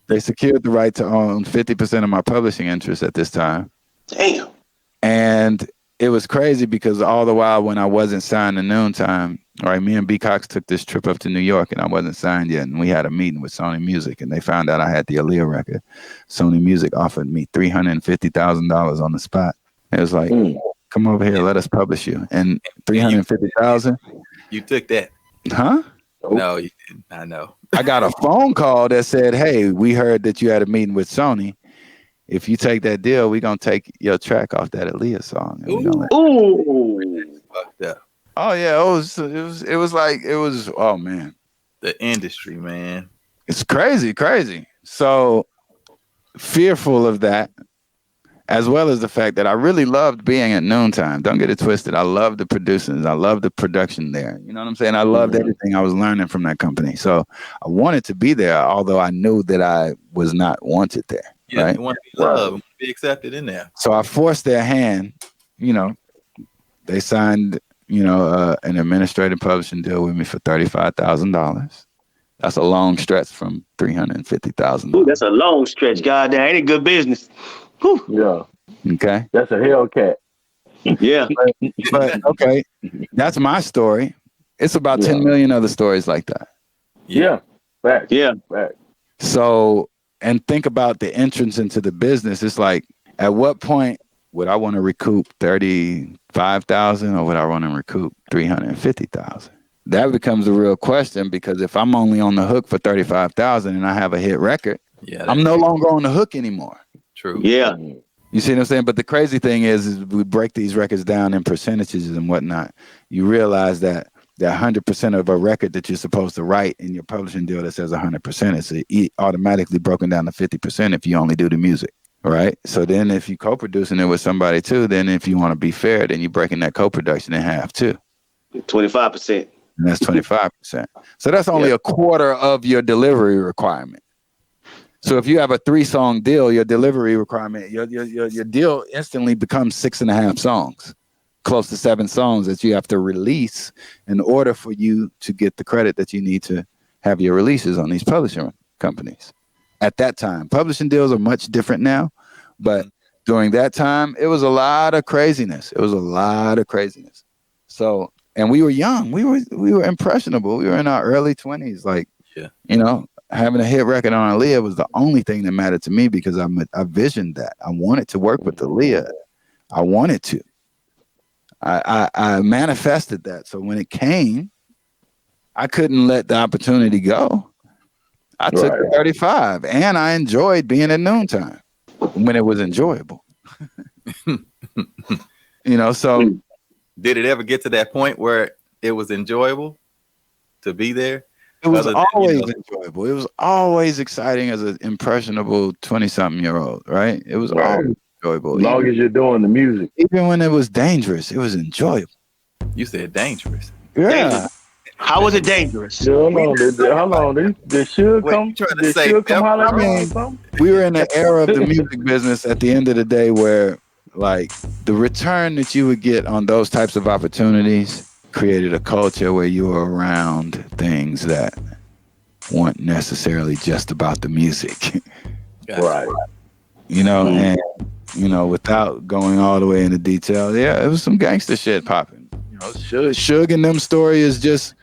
They secured the right to own 50% of my publishing interests at this time. Damn. And it was crazy because all the while when I wasn't signed to Noontime, right, me and B. Cox took this trip up to New York and I wasn't signed yet. And we had a meeting with Sony Music and they found out I had the Aaliyah record. Sony Music offered me $350,000 on the spot. It was like, come over here, let us publish you. And $350,000. You took that. Huh? No, you didn't. I know. I got a phone call that said, hey, we heard that you had a meeting with Sony. If you take that deal, we're going to take your track off that Aaliyah song. Ooh. Fucked up. Oh, yeah. It was, oh, man. The industry, man. It's crazy. So fearful of that, as well as the fact that I really loved being at Noontime. Don't get it twisted. I love the producers. I love the production there. You know what I'm saying? I loved everything I was learning from that company. So I wanted to be there, although I knew that I was not wanted there. Yeah, right? You want to be loved, be accepted in there. So I forced their hand. You know, they signed, an administrative publishing deal with me for $35,000. That's a long stretch from $350,000. Ooh, that's a long stretch. Goddamn, ain't it good business? Whew. Yeah. Okay. That's a Hellcat. Yeah. But okay, that's my story. It's about 10 million other stories like that. Yeah. Fact. Yeah. Fact. So, and think about the entrance into the business. It's like, at what point would I want to recoup $35,000 or would I want to recoup $350,000? That becomes a real question, because if I'm only on the hook for $35,000 and I have a hit record, I'm no longer on the hook anymore. True. Yeah. You see what I'm saying? But the crazy thing is we break these records down in percentages and whatnot. You realize that 100% of a record that you're supposed to write in your publishing deal that says 100%, it's automatically broken down to 50% if you only do the music, right? So then if you co-producing it with somebody too, then if you want to be fair, then you're breaking that co-production in half too. 25%. And that's 25%. So that's only a quarter of your delivery requirement. So if you have a 3-song deal, your delivery requirement, your deal instantly becomes 6.5 songs, close to 7 songs that you have to release in order for you to get the credit that you need to have your releases on these publishing companies. At that time, publishing deals are much different now, but during that time, it was a lot of craziness. So and we were young. We were impressionable. We were in our early 20s. Like, you know, having a hit record on Aaliyah was the only thing that mattered to me because I visioned that. I wanted to work with Aaliyah. I wanted to. I manifested that. So when it came, I couldn't let the opportunity go. I took 35, and I enjoyed being at Noontime when it was enjoyable. You know, so did it ever get to that point where it was enjoyable to be there? It was always enjoyable. It was always exciting as an impressionable 20-something-year-old, right? It was always enjoyable. As long as you're doing the music. Even when it was dangerous, it was enjoyable. You said dangerous. Yeah. Dangerous. How was it dangerous? How long? Did Suge come? Did Suge come holler at me? We were in an era of the music business at the end of the day where, like, the return that you would get on those types of opportunities created a culture where you were around things that weren't necessarily just about the music. Right. You know, and, you know, without going all the way into detail, yeah, it was some gangster shit popping. You know, Suge and them story is just,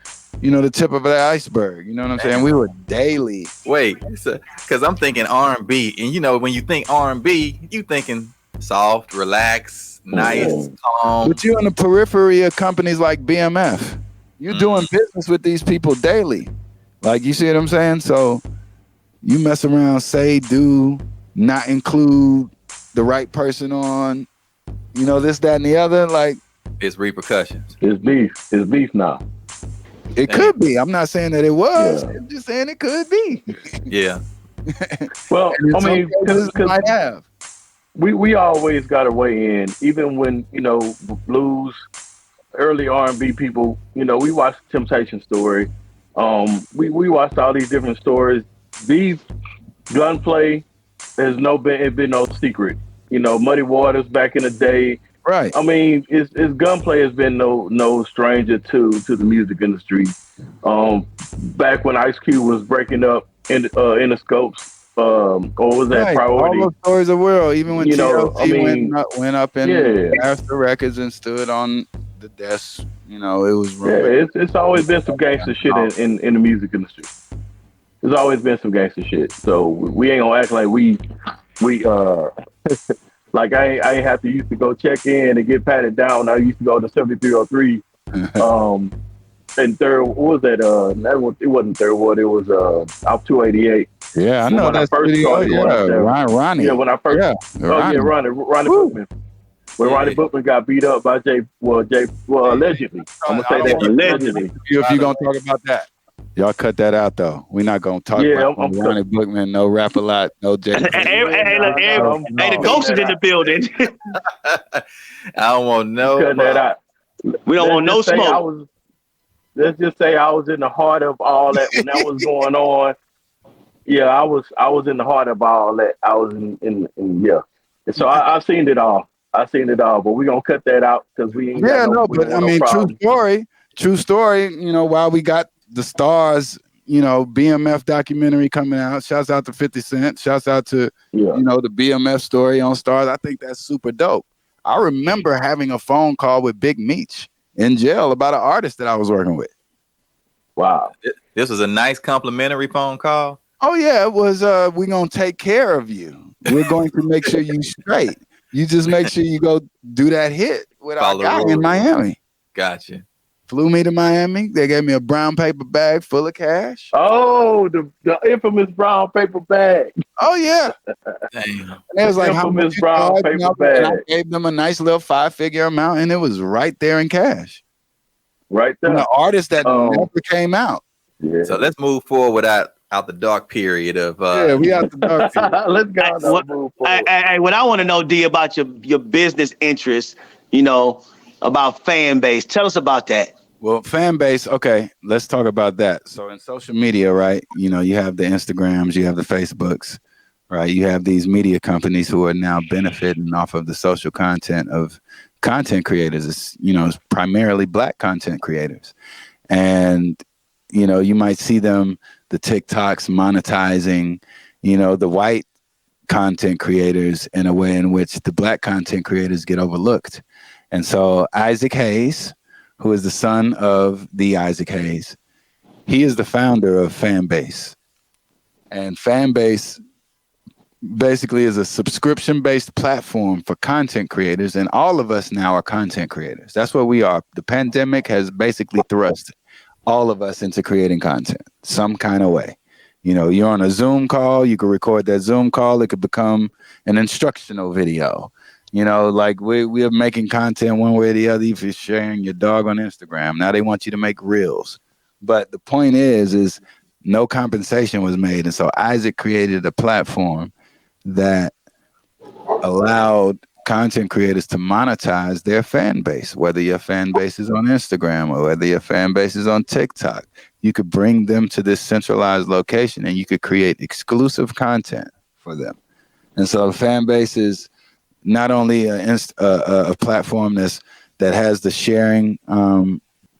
you know, the tip of the iceberg. You know what I'm saying? We were daily. Wait, because I'm thinking R&B, and you know, when you think R&B, you thinking soft, relaxed, nice, calm. But you're in the periphery of companies like BMF. You're doing business with these people daily. Like, you see what I'm saying? So you mess around, say, do, not include the right person on, you know, this, that, and the other. Like, it's repercussions. It's beef. It's beef now. It could be. I'm not saying that it was. I'm just saying it could be. Yeah. Well, I mean, because we always got to weigh in, even when, you know, blues, early R&B people, you know, we watched Temptation Story. We watched all these different stories. These gunplay has been no secret. You know, Muddy Waters back in the day. Right. I mean, it's gunplay has been no stranger to the music industry. Back when Ice Cube was breaking up in the scopes, or was that Priority? All those stories of world, even when TLC went up and Master Records and stood on the desk, you know, it was it's always been some gangster shit in the music industry. There's always been some gangster shit. So we ain't gonna act like we like I ain't have to used to go check in and get patted down. I used to go to 7303. And third, what was that? It wasn't Third Ward. It was out 288. Yeah, I know that studio. Ronnie. Yeah, when I first. Ronnie Bookman. When Ronnie Bookman got beat up by allegedly. I'm gonna say that allegedly. If you're gonna talk about that, y'all cut that out though. We're not gonna talk about Ronnie Bookman. No Rap a Lot. No Jay. The ghost is in the building. I don't want cutting that out. We don't want no smoke. Let's just say I was in the heart of all that when that was going on. Yeah, I was in the heart of all that. I was in yeah. And so I've seen it all. I've seen it all, but we're gonna cut that out because we ain't. Yeah, but I mean, true story. You know, while we got the Stars, you know, BMF documentary coming out. Shouts out to 50 Cent. Shouts out to you know, the BMF story on Stars. I think that's super dope. I remember having a phone call with Big Meech in jail about an artist that I was working with. Wow. This was a nice complimentary phone call. Oh yeah, it was we're gonna take care of you. We're going to make sure you straight. You just make sure you go do that hit with our guy in Miami. Gotcha. Flew me to Miami. They gave me a brown paper bag full of cash. Oh, the infamous brown paper bag. Oh yeah. Damn. And it was like, infamous brown paper bag. And I gave them a nice little 5-figure amount, and it was right there in cash. Right there. From the artist that never came out. Yeah. So let's move forward out the dark period of. We out the dark period. Let's go. Move forward. What I want to know, D, about your business interests, you know, about fan base. Tell us about that. Well, fan base, okay, let's talk about that. So in social media, right, you know, you have the Instagrams, you have the Facebooks, right? You have these media companies who are now benefiting off of the social content of content creators. It's, you know, it's primarily Black content creators. And, you know, you might see them, the TikToks monetizing, you know, the white content creators in a way in which the Black content creators get overlooked. And so Isaac Hayes, who is the son of the Isaac Hayes. He is the founder of Fanbase. And Fanbase basically is a subscription-based platform for content creators, and all of us now are content creators. That's what we are. The pandemic has basically thrust all of us into creating content some kind of way. You know, you're on a Zoom call, you can record that Zoom call, it could become an instructional video. You know, like we are making content one way or the other. If you're sharing your dog on Instagram, now they want you to make reels. But the point is no compensation was made. And so Isaac created a platform that allowed content creators to monetize their fan base, whether your fan base is on Instagram or whether your fan base is on TikTok. You could bring them to this centralized location and you could create exclusive content for them. And so the fan base is not only a platform that has the sharing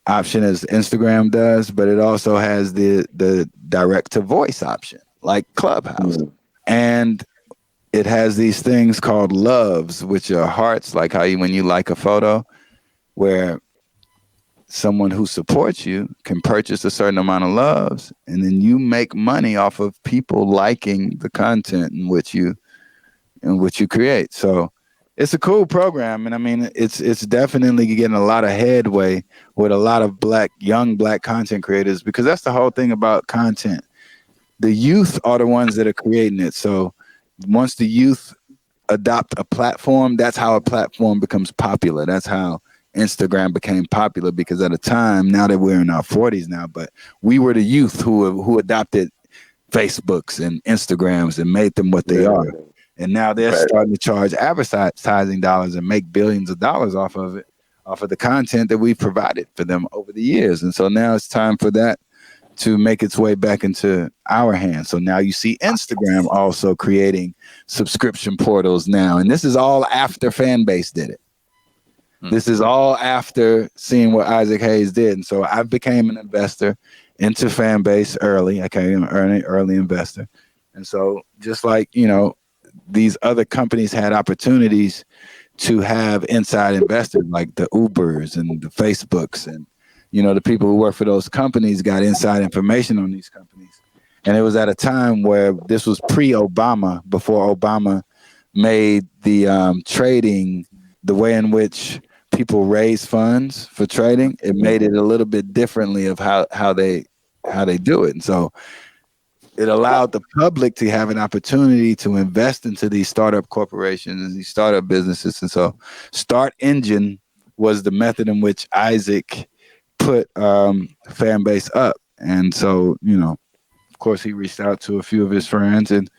option as Instagram does, but it also has the direct to voice option like Clubhouse. And it has these things called loves, which are hearts, like how when you like a photo, where someone who supports you can purchase a certain amount of loves, and then you make money off of people liking the content in which you create. So it's a cool program, and I mean, it's definitely getting a lot of headway with a lot of young black content creators, because that's the whole thing about content. The youth are the ones that are creating it. So once the youth adopt a platform, that's how a platform becomes popular. That's how Instagram became popular, because at a time, now that we're in our 40s now, but we were the youth who adopted Facebooks and Instagrams and made them what they are. And now they're starting to charge advertising dollars and make billions of dollars off of it, off of the content that we've provided for them over the years. And so now it's time for that to make its way back into our hands. So now you see Instagram also creating subscription portals now. And this is all after Fanbase did it. This is all after seeing what Isaac Hayes did. And so I became an investor into Fanbase early. I became an early investor. And so just like, you know, these other companies had opportunities to have inside investors like the Ubers and the Facebooks, and you know, the people who work for those companies got inside information on these companies. And it was at a time where this was pre-Obama, before Obama made the trading, the way in which people raise funds for trading, it made it a little bit differently of how they do it. And so it allowed the public to have an opportunity to invest into these startup corporations, these startup businesses. And so Start Engine was the method in which Isaac put Fanbase up. And so, you know, of course, he reached out to a few of his friends and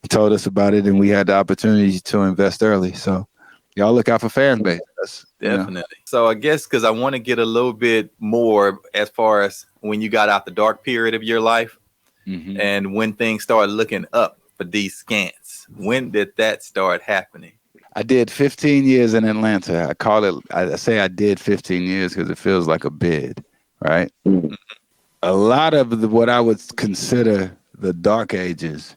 he told us about it, and we had the opportunity to invest early. So y'all look out for Fanbase. That's, definitely. You know. So I guess because I want to get a little bit more as far as when you got out the dark period of your life. Mm-hmm. And when things started looking up for D Scantz, when did that start happening? I did 15 years in Atlanta. I say I did 15 years because it feels like a bid, right? Mm-hmm. A lot of what I would consider the dark ages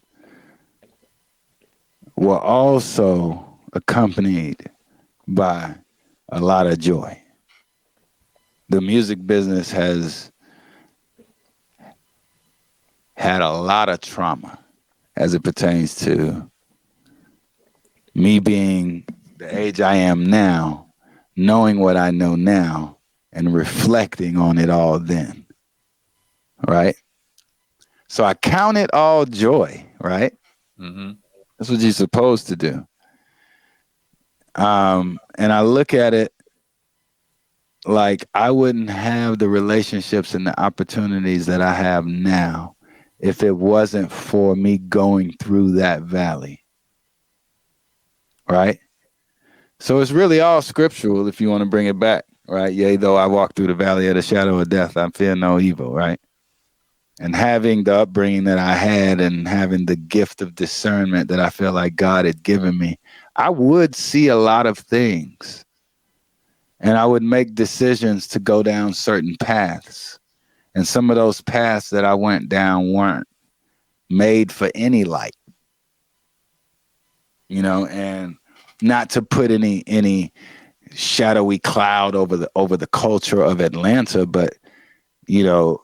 were also accompanied by a lot of joy. The music business has had a lot of trauma as it pertains to me being the age I am now, knowing what I know now, and reflecting on it all then, right? So I count it all joy, right? Mm-hmm. That's what you're supposed to do. And I look at it like I wouldn't have the relationships and the opportunities that I have now if it wasn't for me going through that valley, right? So it's really all scriptural if you want to bring it back, right? Yea, though I walk through the valley of the shadow of death, I fear no evil, right? And having the upbringing that I had and having the gift of discernment that I feel like God had given me, I would see a lot of things. And I would make decisions to go down certain paths. And some of those paths that I went down weren't made for any light, you know, and not to put any shadowy cloud over the culture of Atlanta, but you know,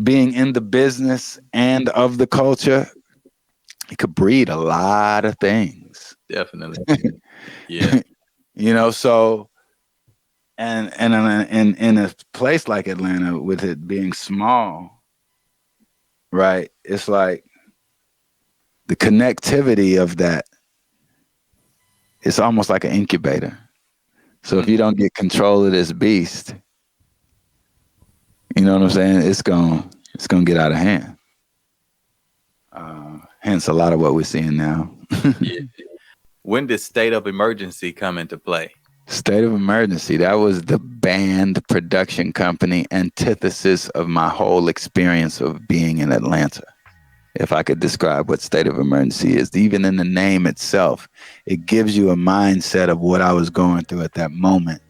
being in the business and of the culture, it could breed a lot of things. Definitely. Yeah. You know, so and in a place like Atlanta, with it being small, right? It's like the connectivity of that, it's almost like an incubator. So if you don't get control of this beast, you know what I'm saying? It's gonna get out of hand. Hence a lot of what we're seeing now. Yeah. When did State of Emergency come into play? State of Emergency, that was the band production company antithesis of my whole experience of being in Atlanta. If I could describe what State of Emergency is, even in the name itself, it gives you a mindset of what I was going through at that moment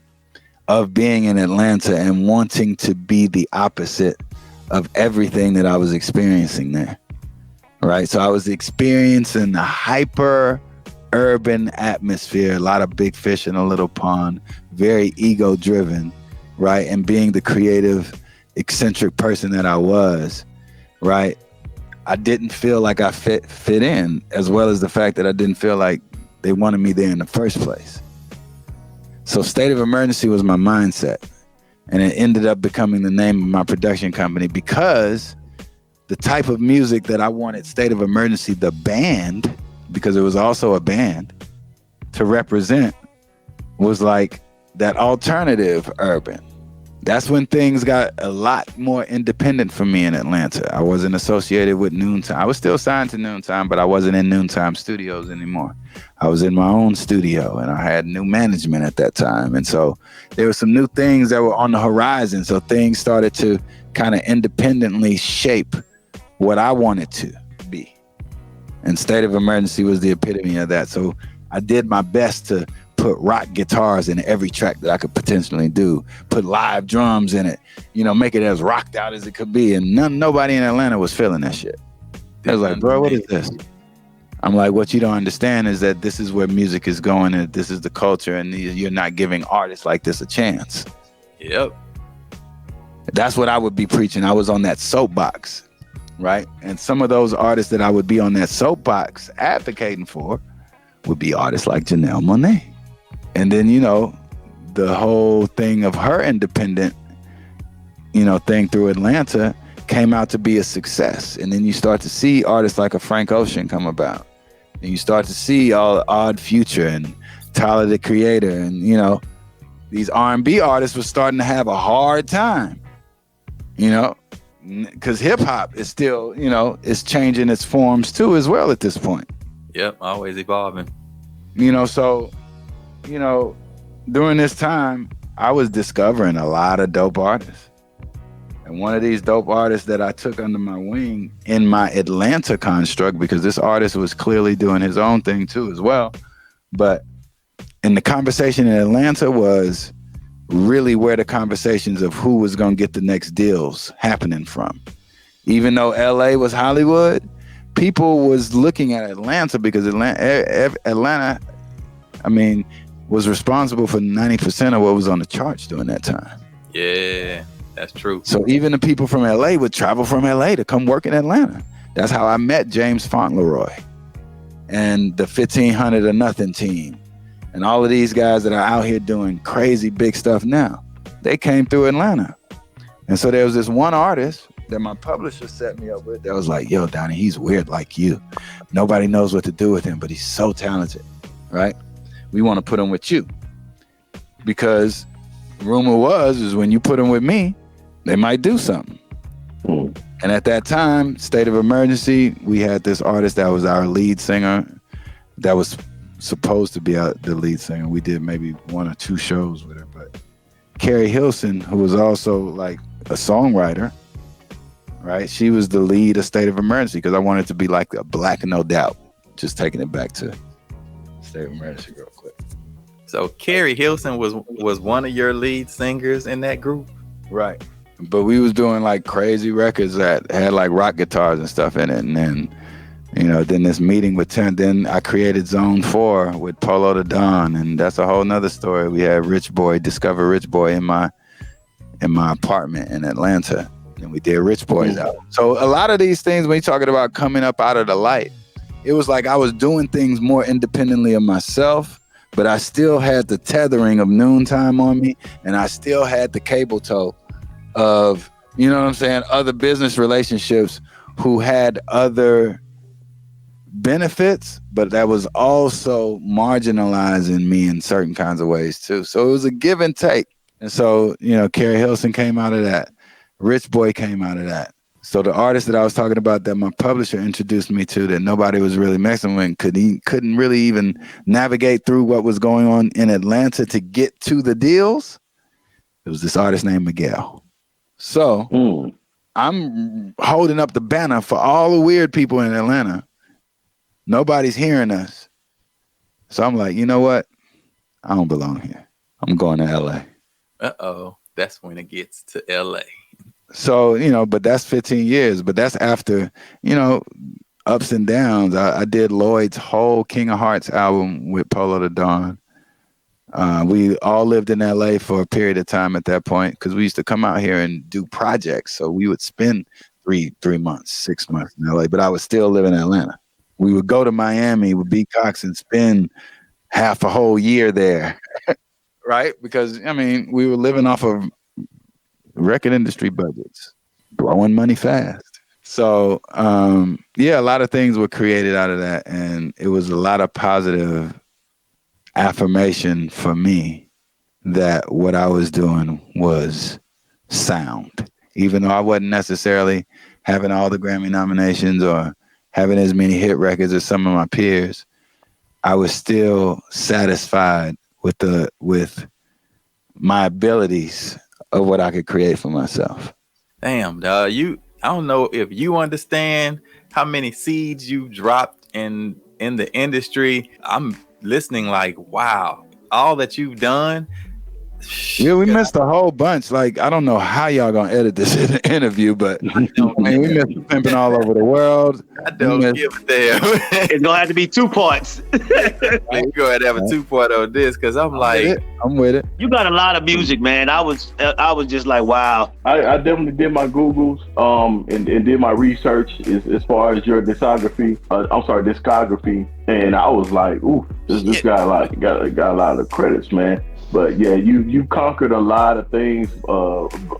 of being in Atlanta and wanting to be the opposite of everything that I was experiencing there, right? So I was experiencing the hyper urban atmosphere, a lot of big fish in a little pond, very ego driven, right? And being the creative, eccentric person that I was, right? I didn't feel like I fit in, as well as the fact that I didn't feel like they wanted me there in the first place. So State of Emergency was my mindset, and it ended up becoming the name of my production company because the type of music that I wanted State of Emergency, the band, because it was also a band, to represent was like that alternative urban. That's when things got a lot more independent for me in Atlanta. I wasn't associated with Noontime. I was still signed to Noontime, but I wasn't in Noontime Studios anymore. I was in my own studio, and I had new management at that time. And so there were some new things that were on the horizon. So things started to kind of independently shape what I wanted to be. And State of Emergency was the epitome of that. So I did my best to put rock guitars in every track that I could potentially do, put live drums in it, you know, make it as rocked out as it could be. And nobody in Atlanta was feeling that shit. They was like, bro, what is this? I'm like, what you don't understand is that this is where music is going, and this is the culture, and you're not giving artists like this a chance. Yep. That's what I would be preaching. I was on that soapbox, right? And some of those artists that I would be on that soapbox advocating for would be artists like Janelle Monáe. And then, you know, the whole thing of her independent, you know, thing through Atlanta came out to be a success. And then you start to see artists like a Frank Ocean come about. And you start to see all Odd Future and Tyler, the Creator. And, you know, these R&B artists were starting to have a hard time, you know, because hip hop is still, you know, it's changing its forms too as well at this point. Yep, always evolving. You know, so, you know, during this time, I was discovering a lot of dope artists. And one of these dope artists that I took under my wing in my Atlanta construct, because this artist was clearly doing his own thing too as well. But in the conversation in Atlanta was really where the conversations of who was going to get the next deals happening from. Even though LA was Hollywood, people was looking at Atlanta because Atlanta, I mean, was responsible for 90% of what was on the charts during that time. Yeah, that's true. So even the people from LA would travel from LA to come work in Atlanta. That's how I met James Fauntleroy and the 1500 or Nothing team and all of these guys that are out here doing crazy big stuff now. They came through Atlanta. And so there was this one artist that my publisher set me up with that was like, yo, Donnie, he's weird like you. Nobody knows what to do with him, but he's so talented, right? We want to put him with you. Because rumor was, is when you put him with me, they might do something. And at that time, State of Emergency, we had this artist that was our lead singer that was supposed to be the lead singer. We did maybe 1 or 2 shows with her, but Carrie Hilson, who was also like a songwriter, right? She was the lead of State of Emergency because I wanted to be like a Black No Doubt. Just taking it back to State of Emergency real quick. So Carrie Hilson was one of your lead singers in that group? Right. But we was doing like crazy records that had like rock guitars and stuff in it. And then, Then this meeting with 10, then I created Zone 4 with Polo the Don, and that's a whole nother story. We had Discover Rich Boy in my apartment in Atlanta, and we did Rich Boy's album. So a lot of these things, when you're talking about coming up out of the light, it was like I was doing things more independently of myself, but I still had the tethering of Noontime on me, and I still had the cable toe of, you know what I'm saying, other business relationships who had other benefits, but that was also marginalizing me in certain kinds of ways too. So it was a give and take. And so, Carrie Hilson came out of that. Rich Boy came out of that. So the artist that I was talking about that my publisher introduced me to that nobody was really messing with, couldn't really even navigate through what was going on in Atlanta to get to the deals. It was this artist named Miguel. So I'm holding up the banner for all the weird people in Atlanta. Nobody's hearing us. So I'm like, you know what? I don't belong here. I'm going to LA. Uh-oh. That's when it gets to LA. So, but that's 15 years. But that's after, ups and downs. I did Lloyd's whole King of Hearts album with Polo the Don. We all lived in LA for a period of time at that point because we used to come out here and do projects. So we would spend 3 months, 6 months in LA, but I was still living in Atlanta. We would go to Miami with B. Cox and spend half a whole year there, right? Because, we were living off of record industry budgets, blowing money fast. So, a lot of things were created out of that. And it was a lot of positive affirmation for me that what I was doing was sound. Even though I wasn't necessarily having all the Grammy nominations or having as many hit records as some of my peers, I was still satisfied with my abilities of what I could create for myself. Damn, dog. I don't know if you understand how many seeds you dropped in the industry. I'm listening like, wow, all that you've done. Yeah, we missed a whole bunch. Like, I don't know how y'all gonna edit this interview, but we missed Pimpin' all over the world. I don't give a damn. It's gonna have to be 2 parts. We go ahead and have a 2-part on this because I'm with it. You got a lot of music, man. I was just like, wow. I definitely did my Googles, and did my research as far as your discography. And I was like, ooh, this guy got a lot of credits, man. But yeah, you conquered a lot of things.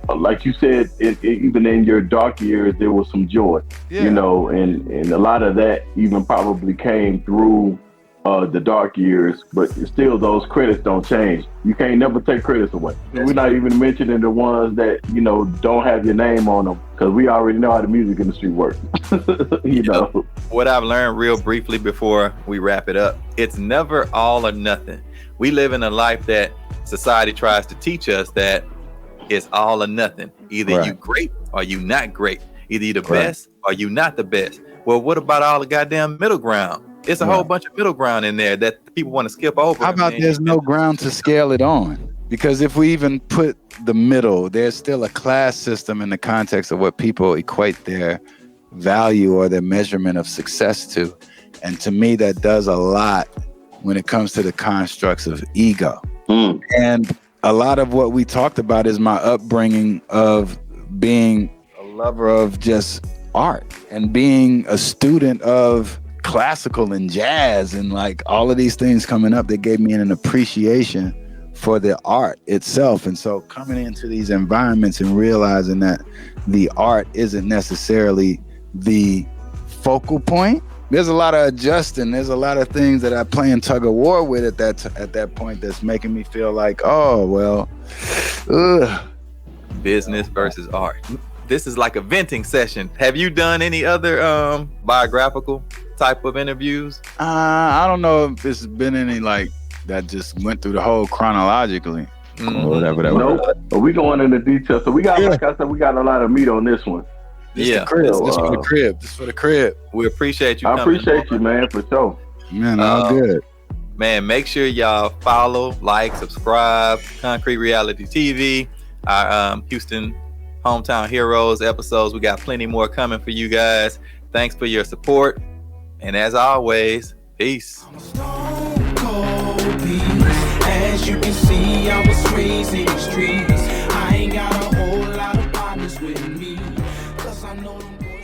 Like you said, even in your dark years, there was some joy, and a lot of that even probably came through the dark years. But still, those credits don't change. You can't never take credits away. We're not even mentioning the ones that don't have your name on them because we already know how the music industry works. What I've learned real briefly before we wrap it up, it's never all or nothing. We live in a life that society tries to teach us that it's all or nothing. Either you great or you not great. Either you the best or you not the best. Well, what about all the goddamn middle ground? It's a whole bunch of middle ground in there that people want to skip over. How about there's no ground to scale it on? Because if we even put the middle, there's still a class system in the context of what people equate their value or their measurement of success to. And to me, that does a lot when it comes to the constructs of ego. And a lot of what we talked about is my upbringing of being a lover of just art and being a student of classical and jazz and like all of these things coming up that gave me an appreciation for the art itself. And so coming into these environments and realizing that the art isn't necessarily the focal point. There's a lot of adjusting. There's a lot of things that I play in tug of war with at that point that's making me feel like, oh, well, business versus art. This is like a venting session. Have you done any other biographical type of interviews? I don't know if there's been any like that just went through the whole chronologically or whatever that was. But we going into detail. So we got, like I said, we got a lot of meat on this one. This for the crib. This for the crib. We appreciate you. I appreciate you, man, for sure. Man, all good. Man, make sure y'all follow, like, subscribe. Concrete Reality TV, our Houston Hometown Heroes episodes. We got plenty more coming for you guys. Thanks for your support. And as always, peace. As you can see, I was raised in the streets. I ain't got a whole lot of partners with me, 'cause I know them boys.